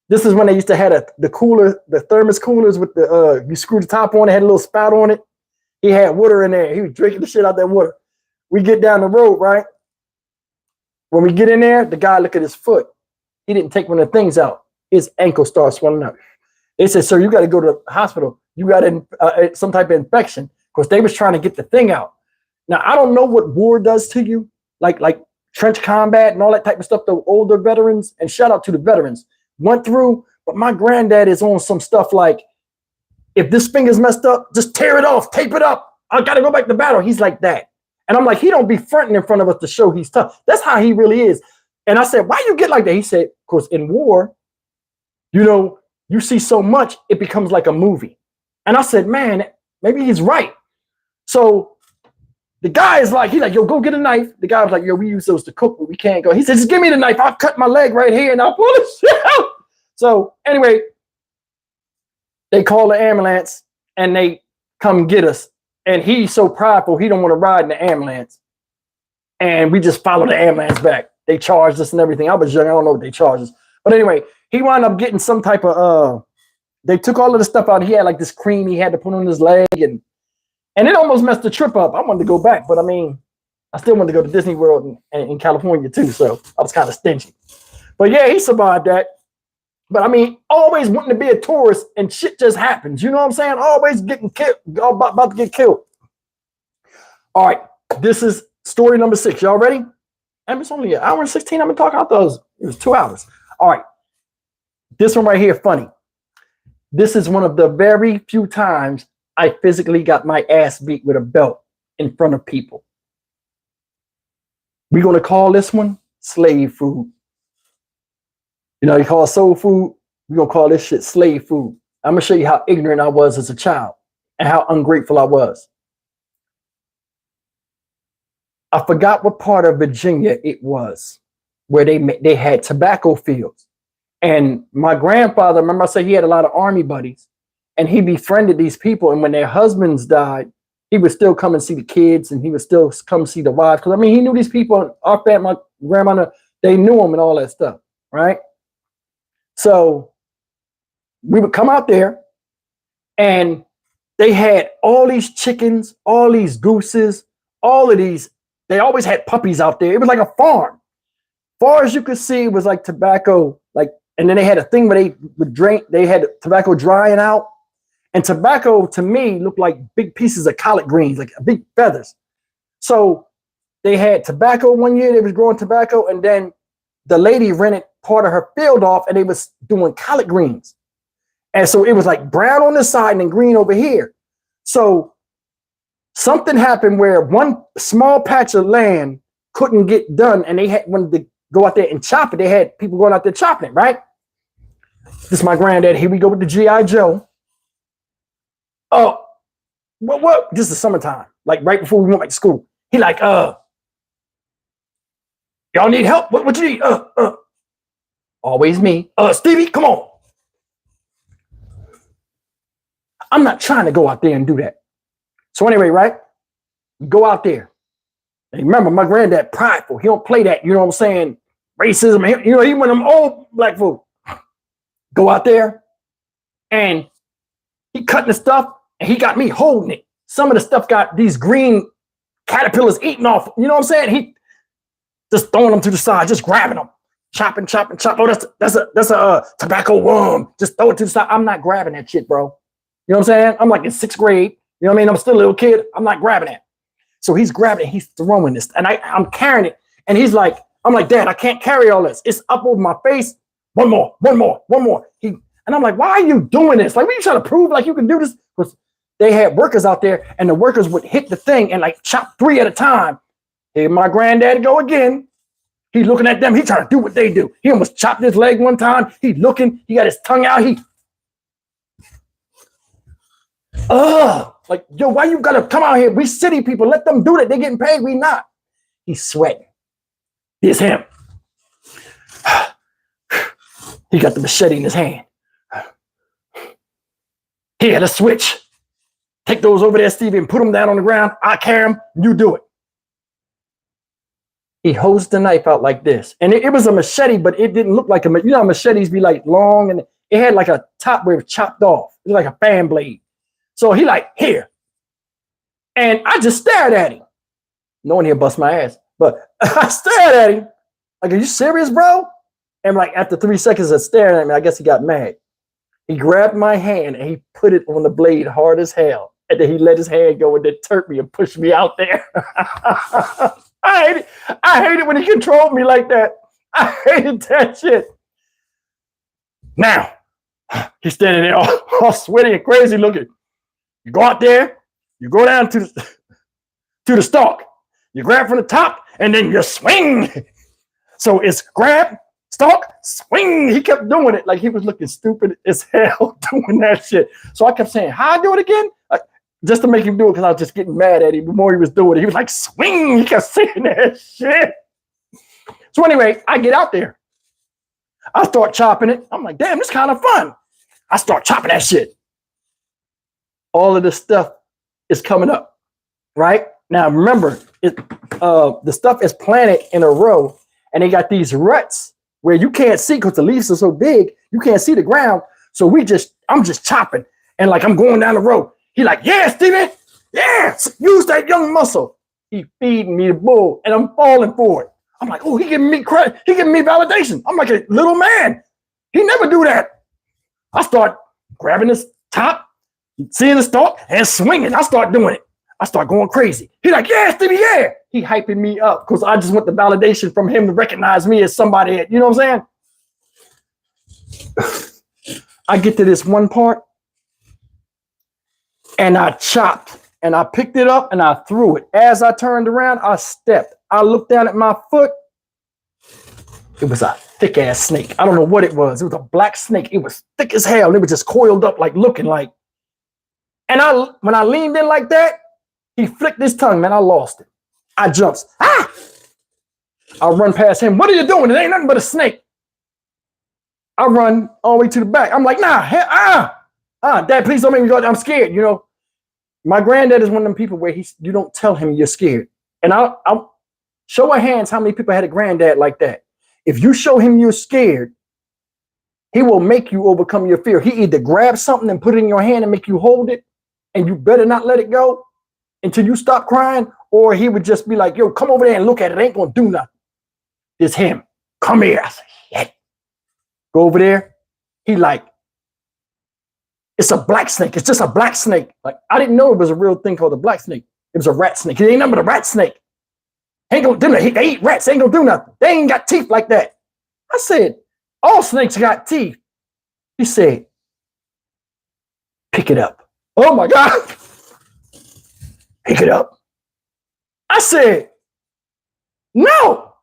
This is when they used to have the thermos coolers with the you screw the top on it, had a little spout on it. He had water in there. He was drinking the shit out that water. We get down the road, right? When we get in there, the guy look at his foot. He didn't take one of the things out. His ankle starts swelling up. They said, sir, you got to go to the hospital. You got some type of infection because they was trying to get the thing out. Now, I don't know what war does to you, like trench combat and all that type of stuff the older veterans, and shout out to the veterans, went through. But my granddad is on some stuff like, if this finger's messed up, just tear it off, tape it up. I got to go back to battle. He's like that. And I'm like, he don't be fronting in front of us to show he's tough. That's how he really is. And I said, why you get like that? He said, of course, in war, you know, you see so much, it becomes like a movie. And I said, man, maybe he's right. So the guy is like, he's like, yo, go get a knife. The guy was like, yo, we use those to cook, but we can't go. He said, just give me the knife. I'll cut my leg right here and I'll pull the shit out. So anyway, they call the ambulance and they come get us. And he's so prideful, he don't want to ride in the ambulance. And we just follow the ambulance back. They charged us and everything. I was young. I don't know what they charged us. But anyway, he wound up getting some type of, they took all of the stuff out. He had like this cream he had to put on his leg. And it almost messed the trip up. I wanted to go back. But I mean, I still wanted to go to Disney World in California too. So I was kind of stingy. But yeah, he survived that. But I mean, always wanting to be a tourist and shit just happens. You know what I'm saying? Always getting killed, about to get killed. All right, this is story number 6. Y'all ready? And it's only an hour and 16. I've been talking about those. It was 2 hours. All right, this one right here, funny. This is one of the very few times I physically got my ass beat with a belt in front of people. We're going to call this one slave food. You know, you call it soul food. We're going to call this shit slave food. I'm going to show you how ignorant I was as a child and how ungrateful I was. I forgot what part of Virginia it was where they had tobacco fields. And my grandfather, remember I said he had a lot of army buddies, and he befriended these people. And when their husbands died, he would still come and see the kids, and he would still come see the wives. Because I mean, he knew these people. Our family, my grandmother, they knew him and all that stuff, right? So we would come out there, and they had all these chickens, all these gooses, all of these. They always had puppies out there. It was like a farm. Far as you could see, it was like tobacco, like, and then they had a thing where they would drink. They had tobacco drying out, and tobacco to me looked like big pieces of collard greens, like big feathers. So they had tobacco one year. They was growing tobacco, and then the lady rented part of her field off, and they was doing collard greens. And so it was like brown on this side and then green over here. So something happened where one small patch of land couldn't get done, and they had wanted to go out there and chop it. They had people going out there chopping it, right? This is my granddad. Here we go with the G.I. Joe. Oh, what? This is summertime, like right before we went back to school. He like, y'all need help? What you need? Always me. Stevie, come on. I'm not trying to go out there and do that. So anyway, right? Go out there. And remember, my granddad, prideful. He don't play that, you know what I'm saying? Racism. You know, he one of them old black folk. Go out there, and he cutting the stuff, and he got me holding it. Some of the stuff got these green caterpillars eating off. You know what I'm saying? He just throwing them to the side, just grabbing them, chopping. Oh, that's a tobacco worm. Just throw it to the side. I'm not grabbing that shit, bro. You know what I'm saying? I'm like in 6th grade. You know what I mean? I'm still a little kid. I'm not grabbing it. So he's grabbing it. He's throwing this, and I'm carrying it. And he's like, I'm like, Dad, I can't carry all this. It's up over my face. One more. And I'm like, why are you doing this? Like, what are you trying to prove? Like, you can do this? Because they had workers out there, and the workers would hit the thing and like chop 3 at a time. Here my granddad go again. He looking at them. He trying to do what they do. He almost chopped his leg one time. He looking. He got his tongue out. Like, yo, why you gotta come out here? We city people. Let them do that. They getting paid. We not. He's sweating. Here's him. He got the machete in his hand. Here, let's switch. Take those over there, Stevie, and put them down on the ground. I carry them. You do it. He holds the knife out like this. And it was a machete, but it didn't look like a, you know how machetes be like long, and it had like a top where it was chopped off. It was like a fan blade. So he like, here. And I just stared at him. No one here bust my ass. But I stared at him. Like, are you serious, bro? And like after 3 seconds of staring at me, I guess he got mad. He grabbed my hand and he put it on the blade hard as hell. And then he let his hand go and then turned me and pushed me out there. I hate it. I hate it when he controlled me like that. I hated that shit. Now, he's standing there all sweaty and crazy looking. You go out there, you go down to the stalk. You grab from the top, and then you swing. So it's grab, stalk, swing. He kept doing it like he was looking stupid as hell doing that shit. So I kept saying, how I do it again? Just to make him do it because I was just getting mad at him the more he was doing it. He was like, swing. He kept saying that shit. So anyway, I get out there. I start chopping it. I'm like, damn, this is kind of fun. I start chopping that shit. All of this stuff is coming up, right? Now, remember, the stuff is planted in a row, and they got these ruts where you can't see because the leaves are so big, you can't see the ground. So I'm just chopping, and like I'm going down the road. He like, yeah, Steven, yeah, use that young muscle. He feeding me the bull, and I'm falling for it. I'm like, oh, he giving me credit. He giving me validation. I'm like a little man. He never do that. I start grabbing this top, seeing the stalk, and swinging. I start doing it. I start going crazy. He like, yeah, Stevie, yeah. He hyping me up because I just want the validation from him to recognize me as somebody. You know what I'm saying? I get to this one part, and I chopped, and I picked it up, and I threw it. As I turned around, I stepped. I looked down at my foot. It was a thick ass snake. I don't know what it was. It was a black snake. It was thick as hell. It was just coiled up, like looking like. And when I leaned in like that, he flicked his tongue, man. I lost it. I jumped. Ah! I run past him. What are you doing? It ain't nothing but a snake. I run all the way to the back. I'm like, nah, Dad, please don't make me go. I'm scared. You know, my granddad is one of them people where you don't tell him you're scared. And I'll show of hands how many people had a granddad like that. If you show him you're scared, he will make you overcome your fear. He either grabs something and put it in your hand and make you hold it, and you better not let it go until you stop crying, or he would just be like, yo, come over there and look at it. It ain't gonna do nothing. It's him. Come here. I said, shit. Go over there. He like, it's a black snake. It's just a black snake. Like, I didn't know it was a real thing called a black snake. It was a rat snake. It ain't nothing but a rat snake. Ain't gonna do nothing. They eat rats. They ain't gonna do nothing. They ain't got teeth like that. I said, all snakes got teeth. He said, pick it up. Oh my God. Pick it up. I said, no.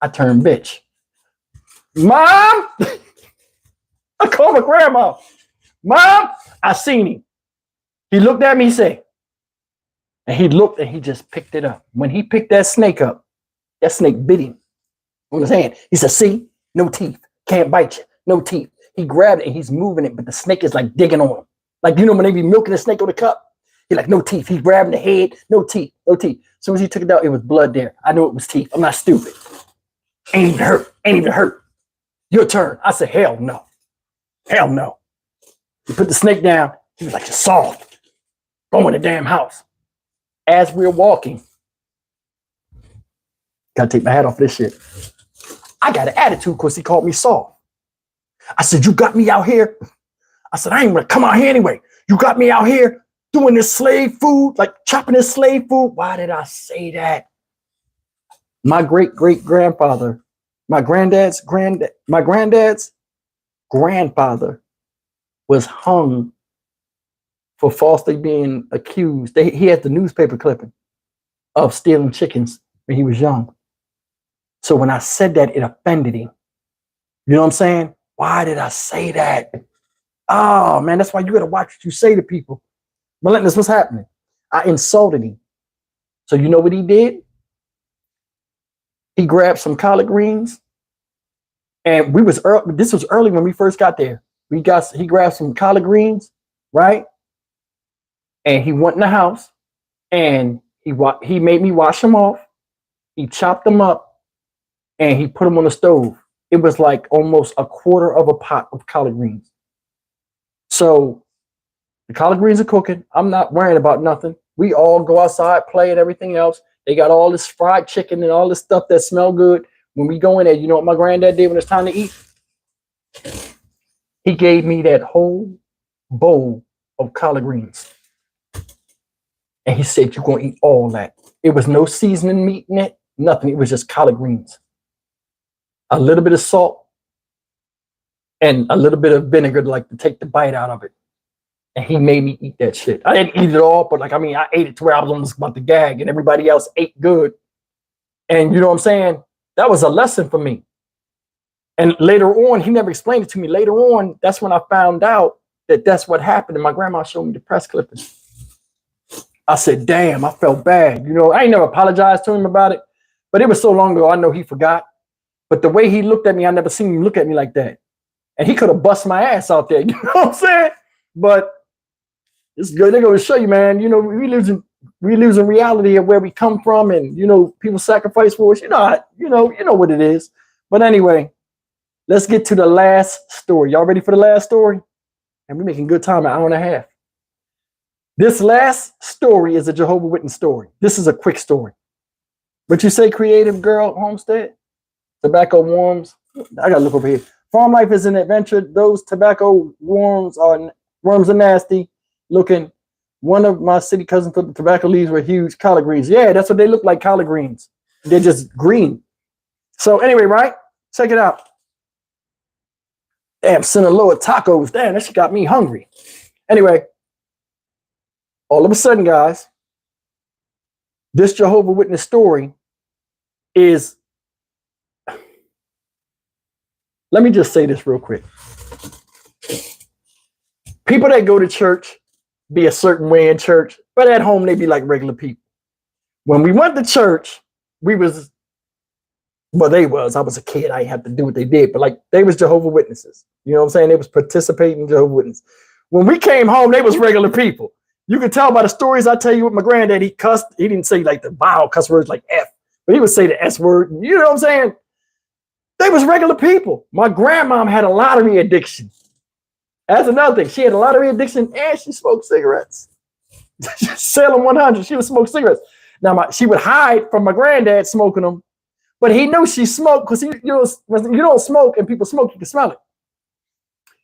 I turned bitch. Mom. I called my grandma. Mom, I seen him. He looked at me, he said, and he looked and he just picked it up. When he picked that snake up, that snake bit him on his hand. He said, see, no teeth, can't bite you, no teeth. He grabbed it and he's moving it, but the snake is like digging on him. Like, you know, when they be milking a snake with a cup, he like, no teeth. He's grabbing the head, no teeth, no teeth. As soon as he took it out, it was blood there. I knew it was teeth. I'm not stupid. Ain't even hurt, ain't even hurt. Your turn. I said, hell no. Hell no. He put the snake down. He was like, you're soft. Go in the damn house. As we're walking, gotta take my hat off this shit. I got an attitude because he called me soft. I said, you got me out here. I said, I ain't gonna come out here anyway. You got me out here doing this slave food, like chopping this slave food. Why did I say that? My great-great-grandfather, my granddad's grandfather was hung for falsely being accused. He had the newspaper clipping of stealing chickens when he was young. So when I said that, it offended him. You know what I'm saying? Why did I say that? Oh, man, that's why you got to watch what you say to people. Relentless, what's happening? I insulted him. So you know what he did? He grabbed some collard greens. And this was early when we first got there. He grabbed some collard greens, right? And he went in the house and he made me wash them off. He chopped them up and he put them on the stove. It was like almost a quarter of a pot of collard greens. So the collard greens are cooking. I'm not worrying about nothing. We all go outside, play and everything else. They got all this fried chicken and all this stuff that smell good. When we go in there, you know what my granddad did when it's time to eat? He gave me that whole bowl of collard greens. And he said, you're going to eat all that. It was no seasoning meat in it, nothing. It was just collard greens, a little bit of salt, and a little bit of vinegar to take the bite out of it. And he made me eat that shit. I didn't eat it all, but I ate it to where I was almost about to gag, and everybody else ate good. And you know what I'm saying? That was a lesson for me. And later on, he never explained it to me. Later on, that's when I found out that that's what happened. And my grandma showed me the press clippings. I said, damn, I felt bad. I ain't never apologized to him about it, but it was so long ago, I know he forgot. But the way he looked at me, I never seen him look at me like that. And he could have bust my ass out there. You know what I'm saying? But it's good. They're going to show you, man. We live in reality of where we come from, and people sacrifice for us. You know what it is. But anyway, let's get to the last story. Y'all ready for the last story? And we're making good time, an hour and a half. This last story is a Jehovah Witness story. This is a quick story. What you say, creative girl, Homestead? Tobacco worms. I gotta look over here. Farm life is an adventure. Those tobacco worms are nasty looking. One of my city cousins thought the tobacco leaves were huge. Collard greens. Yeah, that's what they look like, collard greens. They're just green. So anyway, right? Check it out. Damn, Sinaloa tacos. Damn, that shit got me hungry. Anyway, all of a sudden, guys, this Jehovah Witness story is, let me just say this real quick. People that go to church be a certain way in church, but at home they be like regular people. When we went to church, I was a kid. I didn't have to do what they did, but they was Jehovah Witnesses. You know what I'm saying? They was participating in Jehovah Witness. When we came home, they was regular people. You can tell by the stories I tell you with my granddad, he cussed. He didn't say the vile cuss words like F, but he would say the S word. You know what I'm saying? They was regular people. My grandmom had a lottery addiction. That's another thing. She had a lottery addiction and she smoked cigarettes. Salem 100, she would smoke cigarettes. Now, she would hide from my granddad smoking them, but he knew she smoked because you don't smoke and people smoke, you can smell it.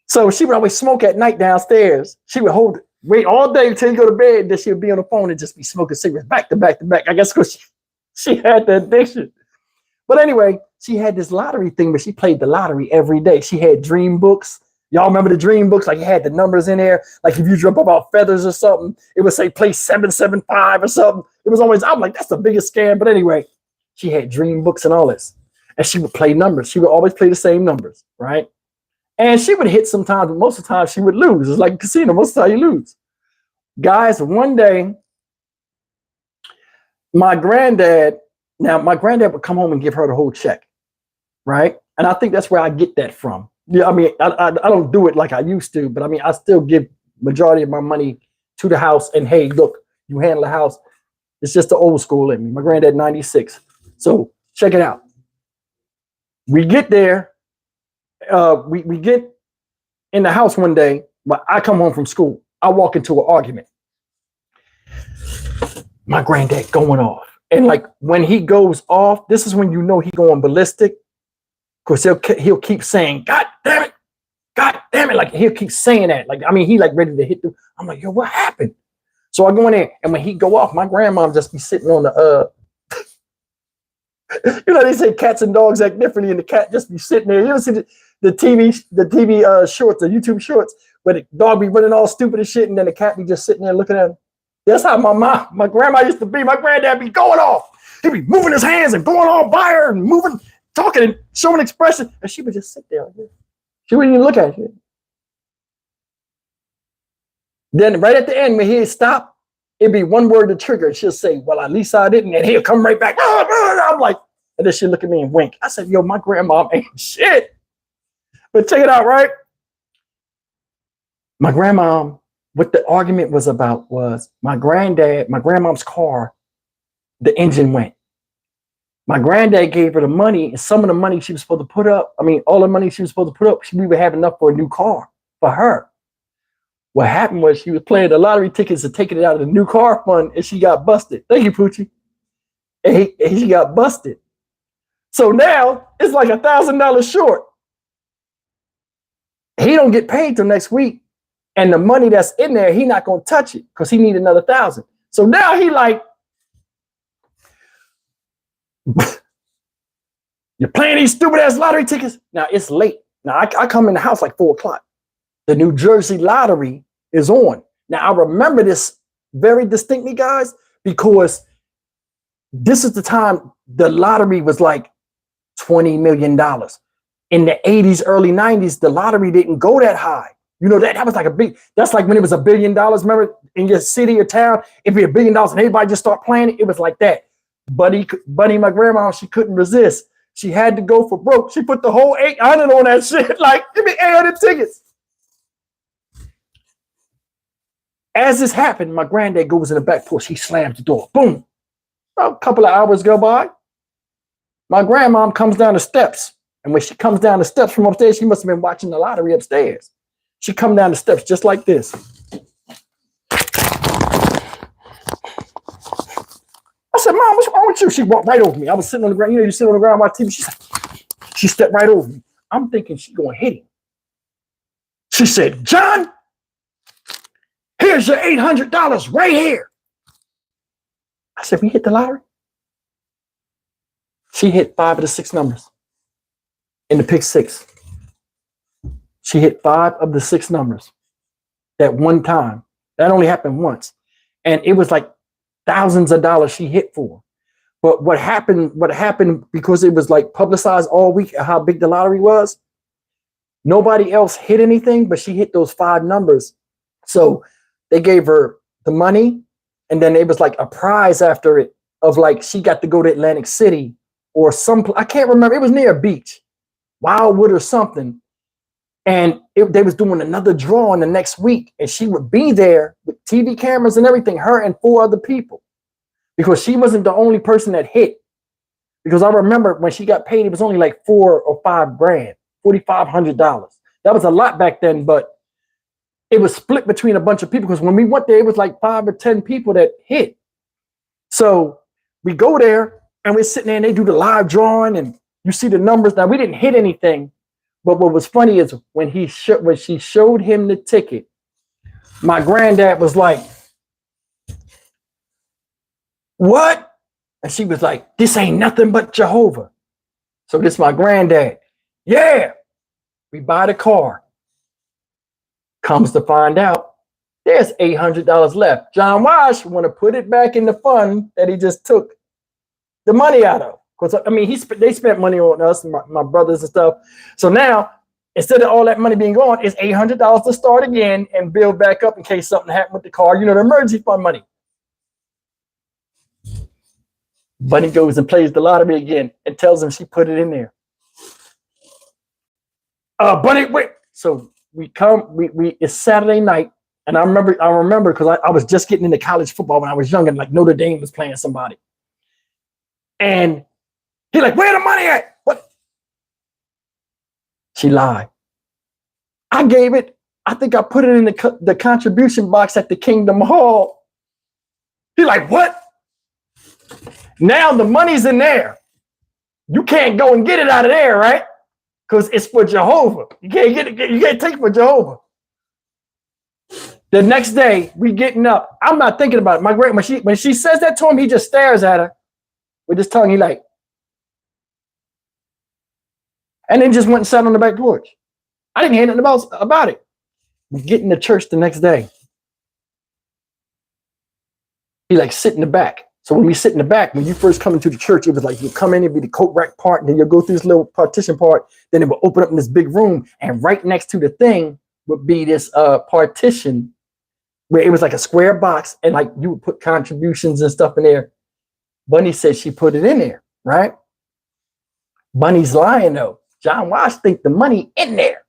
So she would always smoke at night downstairs. She would wait all day until you go to bed, then she would be on the phone and just be smoking cigarettes back to back to back. I guess because she had the addiction. But anyway, she had this lottery thing where she played the lottery every day. She had dream books. Y'all remember the dream books? It had the numbers in there. If you dreamt about feathers or something, it would say play 775 or something. It was always, I'm like, that's the biggest scam. But anyway, she had dream books and all this. And she would play numbers. She would always play the same numbers, right? And she would hit sometimes, but most of the time she would lose. It's like a casino. Most of the time you lose. Guys, one day, my granddad would come home and give her the whole check, right? And I think that's where I get that from. Yeah, I don't do it like I used to, but I still give majority of my money to the house. And hey, look, you handle the house. It's just the old school in me. My granddad, 96. So check it out. We get there. We get in the house one day, but I come home from school. I walk into an argument. My granddad going off. And when he goes off, this is when you know he going ballistic. Because he'll keep saying, God damn it. God damn it. He'll keep saying that. He ready to hit them. I'm like, yo, what happened? So I go in there, and when he go off, my grandma just be sitting on the they say cats and dogs act differently, and the cat just be sitting there. You ever see the TV shorts, the YouTube shorts, where the dog be running all stupid and shit, and then the cat be just sitting there looking at him? That's how my grandma used to be. My granddad be going off. He'd be moving his hands and going all by her and moving, talking and showing expression, and she would just sit there. She wouldn't even look at it. Then right at the end, when he'd stop, it'd be one word to trigger, and she'll say, well, at least I didn't. And he'll come right back. I'm like, and then she'll look at me and wink. I said, yo, my grandma ain't shit. But check it out, right? My grandma, what the argument was about was my grandmom's car, the engine went. My granddad gave her the money, and some of the money she was supposed to put up, all the money she was supposed to put up, we would have enough for a new car for her. What happened was she was playing the lottery tickets and taking it out of the new car fund, and she got busted. Thank you, Poochie. And she got busted. So now it's like $1,000 short. He don't get paid till next week. And the money that's in there, he not going to touch it because he need another $1,000. So now he like, you're playing these stupid ass lottery tickets. Now it's late. Now I come in the house like 4 o'clock. The New Jersey lottery is on. Now I remember this very distinctly, guys, because this is the time the lottery was like $20 million. In the 80s, early 90s, the lottery didn't go that high. You know, that was like that's like when it was $1 billion. Remember, in your city or town, it'd be $1 billion and everybody just start playing it. It was like that. Buddy, my grandma, she couldn't resist. She had to go for broke. She put the whole 800 on that shit. Like, give me 800 tickets. As this happened, my granddad goes in the back porch. He slams the door. Boom. Well, a couple of hours go by. My grandmom comes down the steps. And when she comes down the steps from upstairs, she must have been watching the lottery upstairs. She come down the steps just like this. I said, Mom, what's wrong with you? She walked right over me. I was sitting on the ground. You know, you sit on the ground, watch TV. She stepped right over me. I'm thinking she's going to hit him. She said, John, here's your $800 right here. I said, we hit the lottery? She hit 5 of the 6 numbers in the pick 6. She hit 5 of the 6 numbers that one time. That only happened once. And it was like thousands of dollars she hit for. But what happened because it was like publicized all week how big the lottery was, nobody else hit anything, but she hit those 5 numbers. So they gave her the money, and then it was like a prize after it of like she got to go to Atlantic City or I can't remember. It was near a beach, Wildwood or something. And they was doing another draw in the next week, and she would be there with TV cameras and everything, her and 4 other people, because she wasn't the only person that hit. Because I remember when she got paid, it was only like $4 or $5 grand, $4,500. That was a lot back then, but it was split between a bunch of people, because when we went there, it was like 5 or 10 people that hit. So we go there and we're sitting there and they do the live drawing and you see the numbers. Now we didn't hit anything, but what was funny is when she showed him the ticket, my granddad was like, what? And she was like, this ain't nothing but Jehovah. So this my granddad. Yeah, we buy the car. Comes to find out, there's $800 left. John Wash want to put it back in the fund that he just took the money out of. Because I mean, they spent money on us, my brothers and stuff. So now, instead of all that money being gone, it's $800 to start again and build back up in case something happened with the car. You know, the emergency fund money. Bunny goes and plays the lottery again and tells him she put it in there. Bunny, wait. So it's Saturday night, and I remember because I was just getting into college football when I was young, and like Notre Dame was playing somebody. And he like, where the money at? What? She lied. I gave it. I think I put it in the contribution box at the Kingdom Hall. He like, what? Now the money's in there. You can't go and get it out of there, right? Because it's for Jehovah. You can't get it. You can't take it for Jehovah. The next day, we getting up. I'm not thinking about it. My great when she says that to him, he just stares at her with his tongue. He like, and then just went and sat on the back porch. I didn't hear nothing about it. We get in the church the next day. He like sit in the back. So when we sit in the back, when you first come into the church, it was like you come in, it'd be the coat rack part, and then you'll go through this little partition part, then it will open up in this big room, and right next to the thing would be this partition where it was like a square box, and like you would put contributions and stuff in there. Bunny said she put it in there, right? Bunny's lying though. John Wash think the money in there.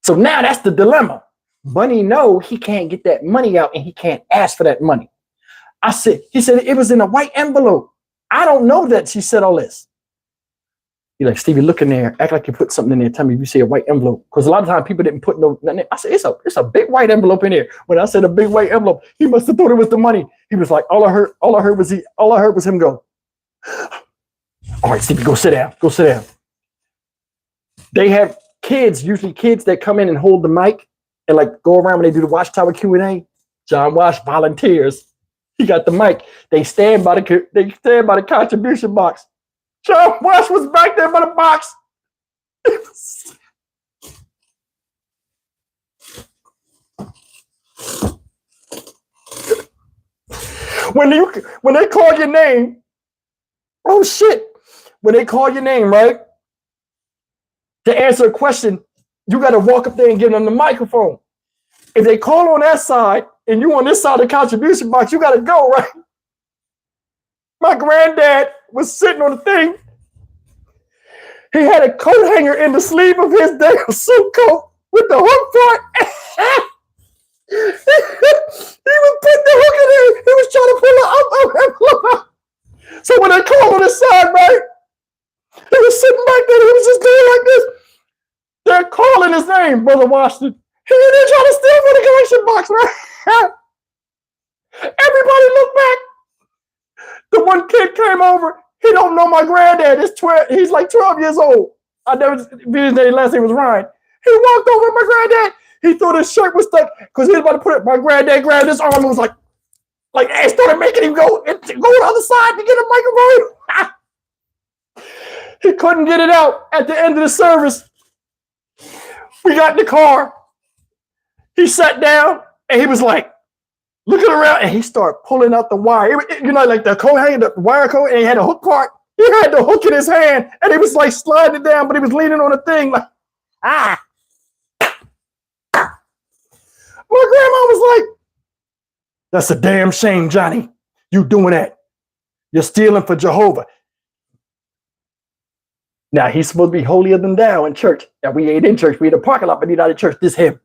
So now that's the dilemma. Bunny know he can't get that money out, and he can't ask for that money. He said it was in a white envelope. I don't know that she said all this. He like, Stevie, look in there, act like you put something in there. Tell me if you see a white envelope. Because a lot of times people didn't put nothing. I said, it's a big white envelope in there. When I said a big white envelope, he must have thought it was the money. He was like, all I heard was him go, all right, Stevie, go sit down. Go sit down. They have usually kids that come in and hold the mic and like go around when they do the Watchtower Q&A. John Wash volunteers He got the mic. They stand by the contribution box. John West was back there by the box. When they call your name, oh shit. When they call your name, right? To answer a question, you got to walk up there and give them the microphone. If they call on that side and you on this side of the contribution box, you got to go, right? My granddad was sitting on the thing. He had a coat hanger in the sleeve of his damn suit coat with the hook part. He was putting the hook in there. He was trying to pull it up. So when they called on his side, right? He was sitting back there. He was just doing like this. They're calling his name, Brother Washington. They're trying to steal from the collection box, right? Everybody looked back. The one kid came over. He don't know my granddad. He's like 12 years old. I never his last name was Ryan. He walked over my granddad. He thought his shirt was stuck because he was about to put it. My granddad grabbed his arm and was like and started making him go to the other side to get a microphone. He couldn't get it out at the end of the service. We got in the car. He sat down and he was like, looking around, and he started pulling out the wire. Like the coat hanger, the wire coat, and he had a hook part. He had the hook in his hand, and he was like sliding it down, but he was leaning on the thing like, ah. My grandma was like, that's a damn shame, Johnny. You doing that. You're stealing for Jehovah. Now, he's supposed to be holier than thou in church. Now, we ain't in church. We in the parking lot, but he's not in church. This him.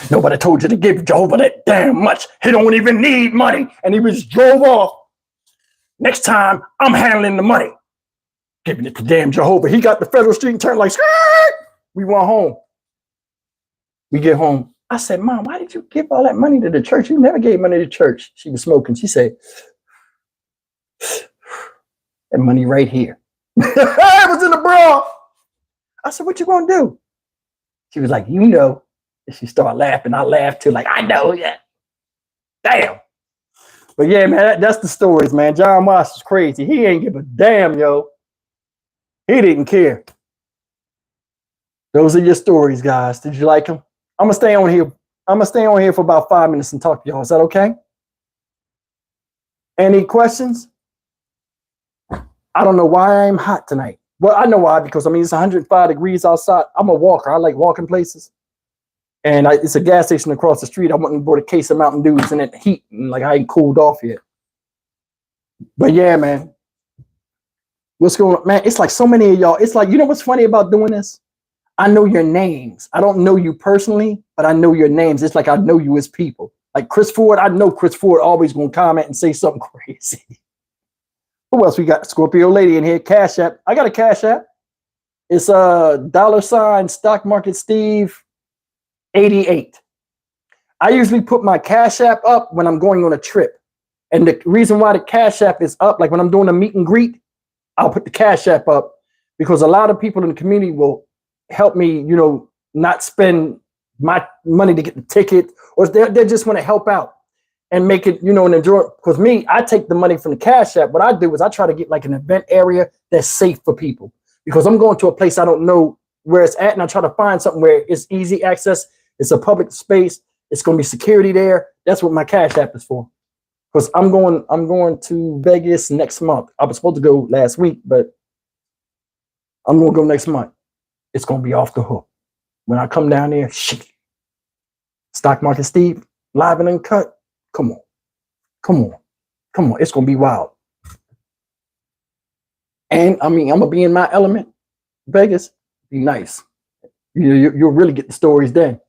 Nobody told you to give Jehovah that damn much. He don't even need money. And he just drove off. Next time, I'm handling the money. Giving it to damn Jehovah. He got the Federal Street and turned like, skirt. We went home. We get home. I said, Mom, why did you give all that money to the church? You never gave money to church. She was smoking. She said, that money right here. It was in the bra. I said, what you gonna do? She was like, you know. And she started laughing. I laughed too, like, I know, yeah. Damn. But yeah, man, that's the stories, man. John Moss is crazy. He ain't give a damn, yo. He didn't care. Those are your stories, guys. Did you like them? I'm gonna stay on here. I'm gonna stay on here for about 5 minutes and talk to y'all. Is that okay? Any questions? I don't know why I'm hot tonight. Well, I know why, because it's 105 degrees outside. I'm a walker. I like walking places. And it's a gas station across the street. I went and bought a case of Mountain Dews and it heat, and I ain't cooled off yet. But yeah, man. What's going on? Man, it's like so many of y'all. It's like, you know what's funny about doing this? I know your names. I don't know you personally, but I know your names. It's like I know you as people. Like Chris Ford, I know Chris Ford always gonna comment and say something crazy. Who else we got? Scorpio Lady in here. Cash App. I got a Cash App. It's $ Stock Market Steve 88. I usually put my Cash App up when I'm going on a trip. And the reason why the Cash App is up, like when I'm doing a meet and greet, I'll put the Cash App up because a lot of people in the community will help me, not spend my money to get the ticket, or they just want to help out and make it, and enjoy it. Because me, I take the money from the Cash App. What I do is I try to get like an event area that's safe for people, because I'm going to a place I don't know where it's at, and I try to find something where it's easy access. It's a public space. It's going to be security there. That's what my Cash App is for. Because I'm going to Vegas next month. I was supposed to go last week, but I'm going to go next month. It's going to be off the hook. When I come down there, shit. Stock Market Steve, live and uncut. Come on. It's going to be wild. And I'm going to be in my element. Vegas, be nice. You'll really get the stories then.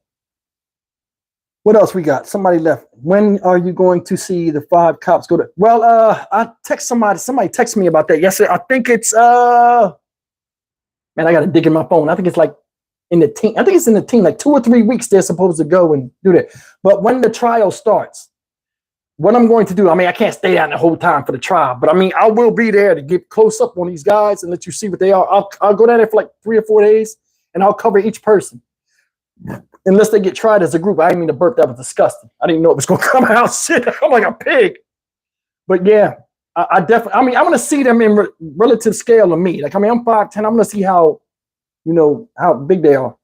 What else we got? Somebody left. When are you going to see the 5 cops go to? Well, I text somebody. Somebody texted me about that yesterday. I think it's man, I got to dig in my phone. I think it's like in the team. I think it's in the team. Like 2 or 3 weeks they're supposed to go and do that. But when the trial starts, what I'm going to do, I can't stay down the whole time for the trial, but I will be there to get close up on these guys and let you see what they are. I'll go down there for like 3 or 4 days and I'll cover each person. unless they get tried as a group. I didn't mean to burp. That was disgusting. I didn't know it was going to come out. Shit, I'm like a pig. But yeah, I definitely, I mean, I want to see them in relative scale to me. Like, I mean, I'm 5'10". I'm going to see how, you know, how big they are.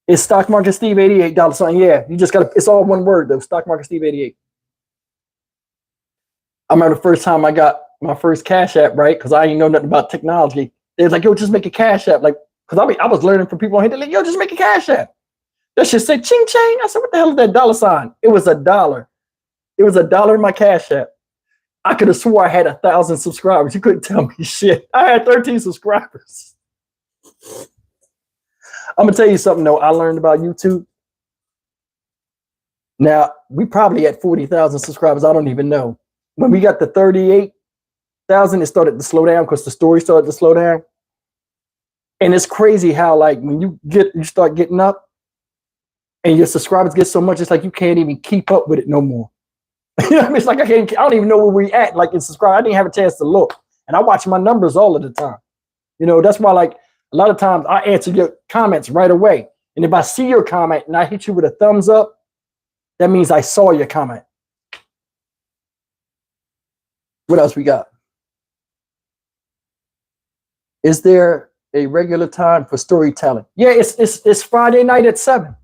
It's Stock Market Steve $88 something. Yeah, you just got to, it's all one word though. Stock Market Steve 88. I remember the first time I got my first Cash App, right? Because I didn't know nothing about technology. They was like, yo, just make a Cash App. Like, because I was learning from people on here. Like, yo, just make a Cash App. That shit said ching ching. I said, what the hell is that dollar sign? It was $1. It was $1 in my Cash App. I could have swore I had 1,000 subscribers. You couldn't tell me shit. I had 13 subscribers. I'm gonna tell you something though. I learned about YouTube. Now we probably at 40,000 subscribers. I don't even know. When we got to 38,000, it started to slow down because the story started to slow down. And it's crazy how like when you start getting up and your subscribers get so much, it's like you can't even keep up with it no more. You know what I mean? It's like I don't even know where we at. Like in subscribe, I didn't have a chance to look, and I watch my numbers all of the time. You know, that's why like a lot of times I answer your comments right away, and if I see your comment and I hit you with a thumbs up, that means I saw your comment. What else we got? Is there a regular time for storytelling? Yeah, it's Friday night at 7.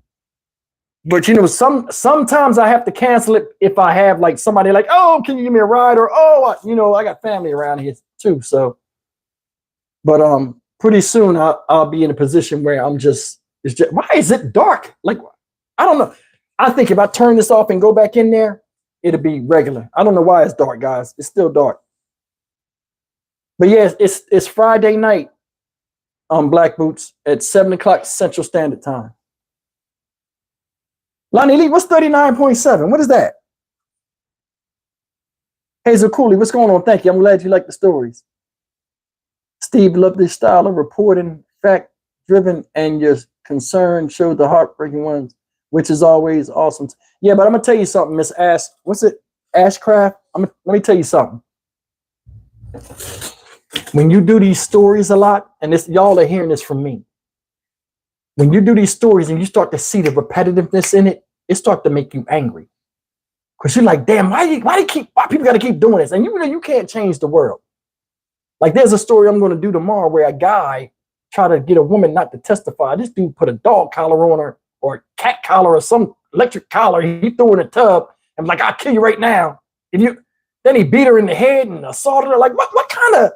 But you know, sometimes I have to cancel it if I have like somebody like, oh, can you give me a ride? Or oh, you know, I got family around here too. So, but pretty soon I'll be in a position where it's just why is it dark? Like, I don't know. I think if I turn this off and go back in there, it'll be regular. I don't know why it's dark, guys. It's still dark. But yeah, it's Friday night on Black Boots at 7 o'clock Central Standard Time. Lonnie Lee, what's 39.7? What is that? Hazel Cooley, what's going on? Thank you. I'm glad you like the stories. Steve loved this style of reporting, fact-driven, and your concern showed the heartbreaking ones, which is always awesome. Yeah, but I'm gonna tell you something, Miss Ash. What's it? Ashcraft. Let me tell you something. When you do these stories a lot, and this y'all are hearing this from me. When you do these stories and you start to see the repetitiveness in it, it starts to make you angry. Because you're like, damn, why people gotta keep doing this? And you know you can't change the world. Like there's a story I'm gonna do tomorrow where a guy tried to get a woman not to testify. This dude put a dog collar on her or a cat collar or some electric collar. He threw her in a tub and was like, I'll kill you right now. Then he beat her in the head and assaulted her. Like what kind of,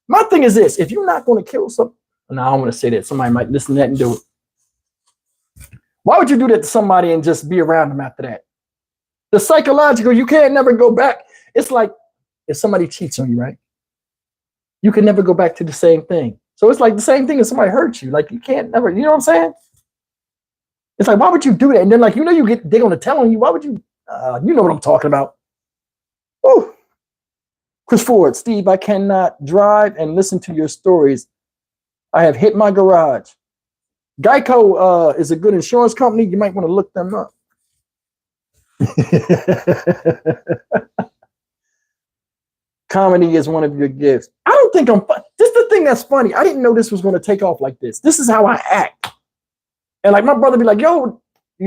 my thing is this, if you're not gonna kill something, no, I don't want to say that. Somebody might listen to that and do it. Why would you do that to somebody and just be around them after that? The psychological, you can't never go back. It's like if somebody cheats on you, right? You can never go back to the same thing. So it's like the same thing if somebody hurts you. Like you can't never, you know what I'm saying? It's like, why would you do that? And then like, you know, they're going to tell on you. Why would you, you know what I'm talking about. Oh, Chris Ford, Steve, I cannot drive and listen to your stories. I have hit my garage. Geico is a good insurance company. You might want to look them up. Comedy is one of your gifts. I don't think I'm funny. This is the thing that's funny. I didn't know this was going to take off like this. This is how I act. And like my brother be like, yo,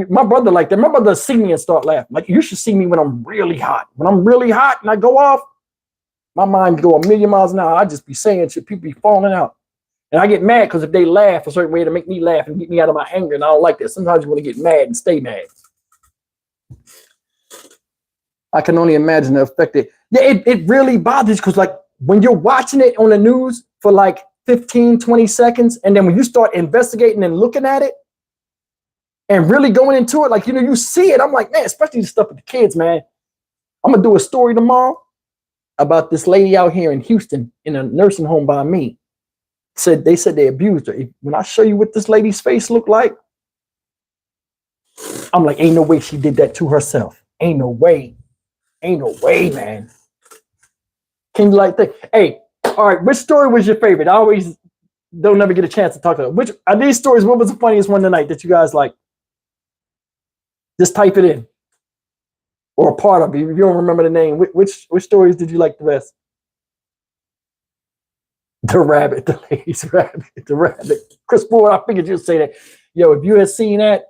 my brother like that. My brother see me and start laughing. Like you should see me when I'm really hot. When I'm really hot and I go off, my mind go a million miles an hour. I just be saying shit. People be falling out. And I get mad because if they laugh a certain way to make me laugh and get me out of my anger, and I don't like that. Sometimes you want to get mad and stay mad. I can only imagine the effect it. Yeah, it really bothers because like when you're watching it on the news for like 15, 20 seconds, and then when you start investigating and looking at it and really going into it, like, you know, you see it. I'm like, man, especially the stuff with the kids, man. I'm going to do a story tomorrow about this lady out here in Houston in a nursing home by me. They said they abused her. When I show you what this lady's face looked like, I'm like, ain't no way she did that to herself. Ain't no way. Ain't no way, man. Can you like think? Hey, all right, which story was your favorite? I always don't never get a chance to talk about it. Which are these stories? What was the funniest one tonight that you guys like? Just type it in. Or a part of it. If you don't remember the name, which stories did you like the best? The rabbit, the lady's rabbit, the rabbit. Chris Ford, I figured you'd say that. Yo, if you had seen that,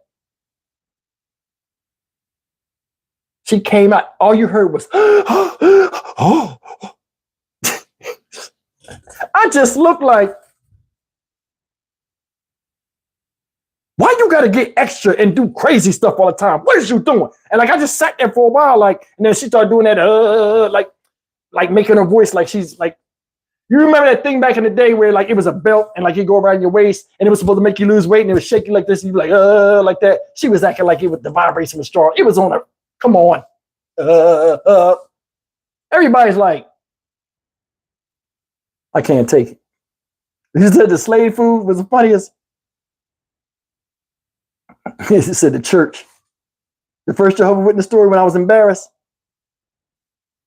she came out. All you heard was, oh. I just looked like, why you gotta get extra and do crazy stuff all the time? What is you doing? And like I just sat there for a while, like, and then she started doing that, like making her voice like she's like, you remember that thing back in the day where like it was a belt and like you go around your waist and it was supposed to make you lose weight and it was shaking like this, and you like like that. She was acting like it was the vibration was strong. It was on her. Come on. Everybody's like, I can't take it. He said the slave food was the funniest. He said the church. The first Jehovah Witness story when I was embarrassed.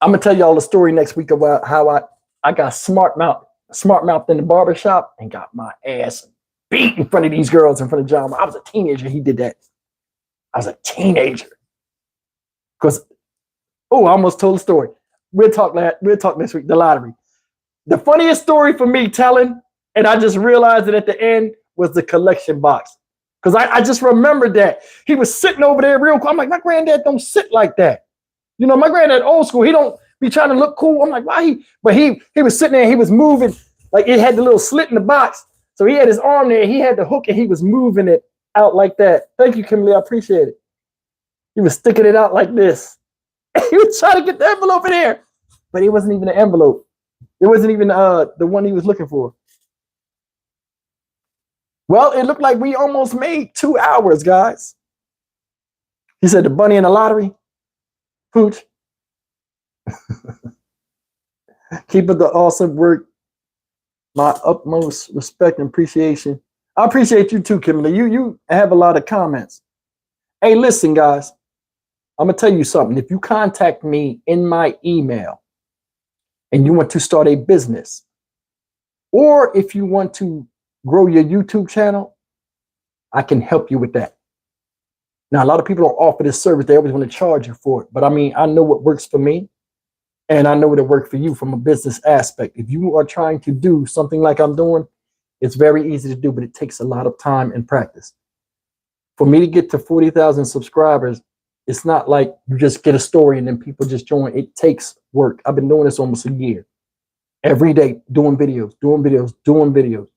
I'm gonna tell y'all the story next week about how I got smart mouthed in the barbershop and got my ass beat in front of these girls in front of John. I was a teenager. He did that. I was a teenager. Because, I almost told the story. We'll talk next week. The lottery. The funniest story for me telling, and I just realized it at the end, was the collection box. Because I just remembered that. He was sitting over there real cool. I'm like, my granddad don't sit like that. You know, my granddad old school. He don't be trying to look cool. I'm like, why he? But he was sitting there. He was moving. Like it had the little slit in the box. So he had his arm there. He had the hook and he was moving it out like that. Thank you, Kimberly. I appreciate it. He was sticking it out like this. He was trying to get the envelope in there. But it wasn't even an envelope. It wasn't even the one he was looking for. Well, it looked like we almost made 2 hours, guys. He said the bunny in the lottery. Pooch. Keep up the awesome work. My utmost respect and appreciation. I appreciate you too, Kimberly. You have a lot of comments. Hey, listen, guys. I'm going to tell you something. If you contact me in my email and you want to start a business, or if you want to grow your YouTube channel, I can help you with that. Now, a lot of people don't offer this service. They always want to charge you for it. But I mean, I know what works for me and I know what it works for you from a business aspect. If you are trying to do something like I'm doing, it's very easy to do, but it takes a lot of time and practice. For me to get to 40,000 subscribers, it's not like you just get a story and then people just join. It takes work. I've been doing this almost a year. Every day, doing videos,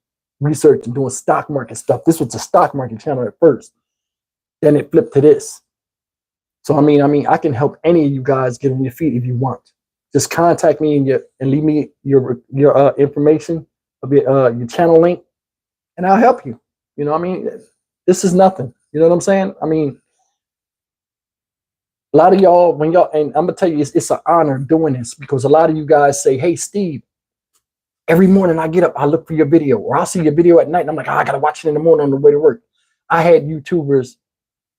researching, doing stock market stuff. This was a stock market channel at first. Then it flipped to this. So I mean, I can help any of you guys get on your feet if you want. Just contact me and leave me your information, your channel link, and I'll help you. You know what I mean? This is nothing. You know what I'm saying? I mean, a lot of y'all, and I'm gonna tell you, it's an honor doing this because a lot of you guys say, hey, Steve, every morning I get up, I look for your video, or I'll see your video at night, and I'm like, I gotta watch it in the morning on the way to work. I had YouTubers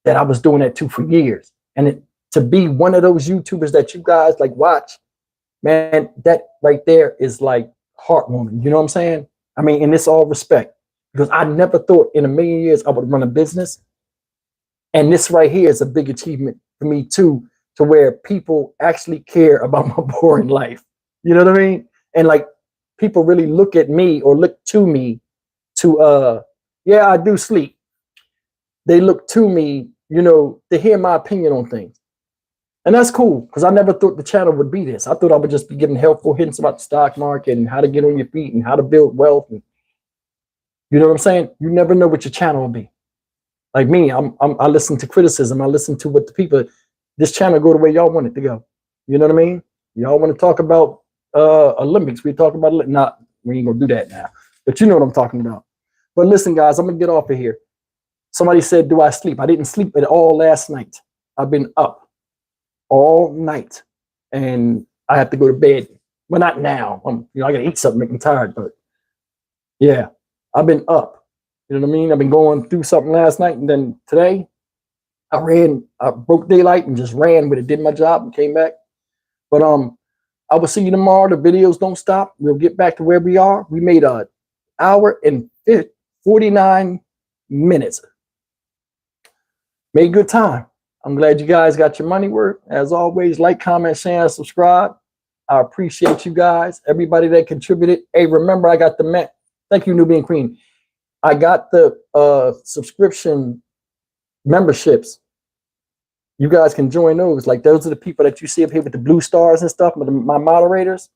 that I was doing that to for years. And to be one of those YouTubers that you guys like watch, man, that right there is like heartwarming. You know what I'm saying? I mean, and it's all respect, because I never thought in a million years I would run a business. And this right here is a big achievement for me too, to where people actually care about my boring life. You know what I mean? And like people really look at me or look to me to, yeah, I do sleep. They look to me, you know, to hear my opinion on things. And that's cool, because I never thought the channel would be this. I thought I would just be giving helpful hints about the stock market and how to get on your feet and how to build wealth. And, you know what I'm saying? You never know what your channel will be. Like me, I listen to criticism. I listen to what the people, this channel go the way y'all want it to go. You know what I mean? Y'all want to talk about Olympics. We talk about, we ain't gonna do that now. But you know what I'm talking about. But listen, guys, I'm gonna get off of here. Somebody said, do I sleep? I didn't sleep at all last night. I've been up all night and I have to go to bed. Well, not now. I gotta eat something, make me tired, but yeah, I've been up. You know what I mean? I've been going through something last night, and then today I broke daylight and just ran with it, did my job and came back. But I will see you tomorrow. The videos don't stop. We'll get back to where we are. We made an hour and 49 minutes. Made good time. I'm glad you guys got your money worth. As always, like, comment, share, and subscribe. I appreciate you guys. Everybody that contributed. Hey, remember, I got the Met. Thank you, Nubian Queen. I got the subscription memberships. You guys can join those. Like those are the people that you see up here with the blue stars and stuff. My moderators,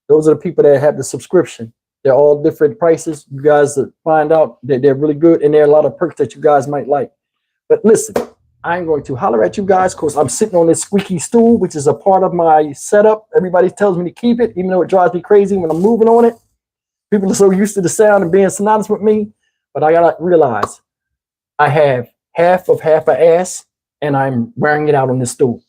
those are the people that have the subscription. They're all different prices. You guys find out that they're really good, and there are a lot of perks that you guys might like. But listen, I'm going to holler at you guys because I'm sitting on this squeaky stool, which is a part of my setup. Everybody tells me to keep it, even though it drives me crazy when I'm moving on it. People are so used to the sound and being synonymous with me. But I gotta realize I have half an ass, and I'm wearing it out on this stool.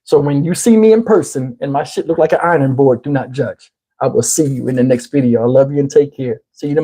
So when you see me in person and my shit look like an ironing board, do not judge. I will see you in the next video. I love you and take care. See you tomorrow.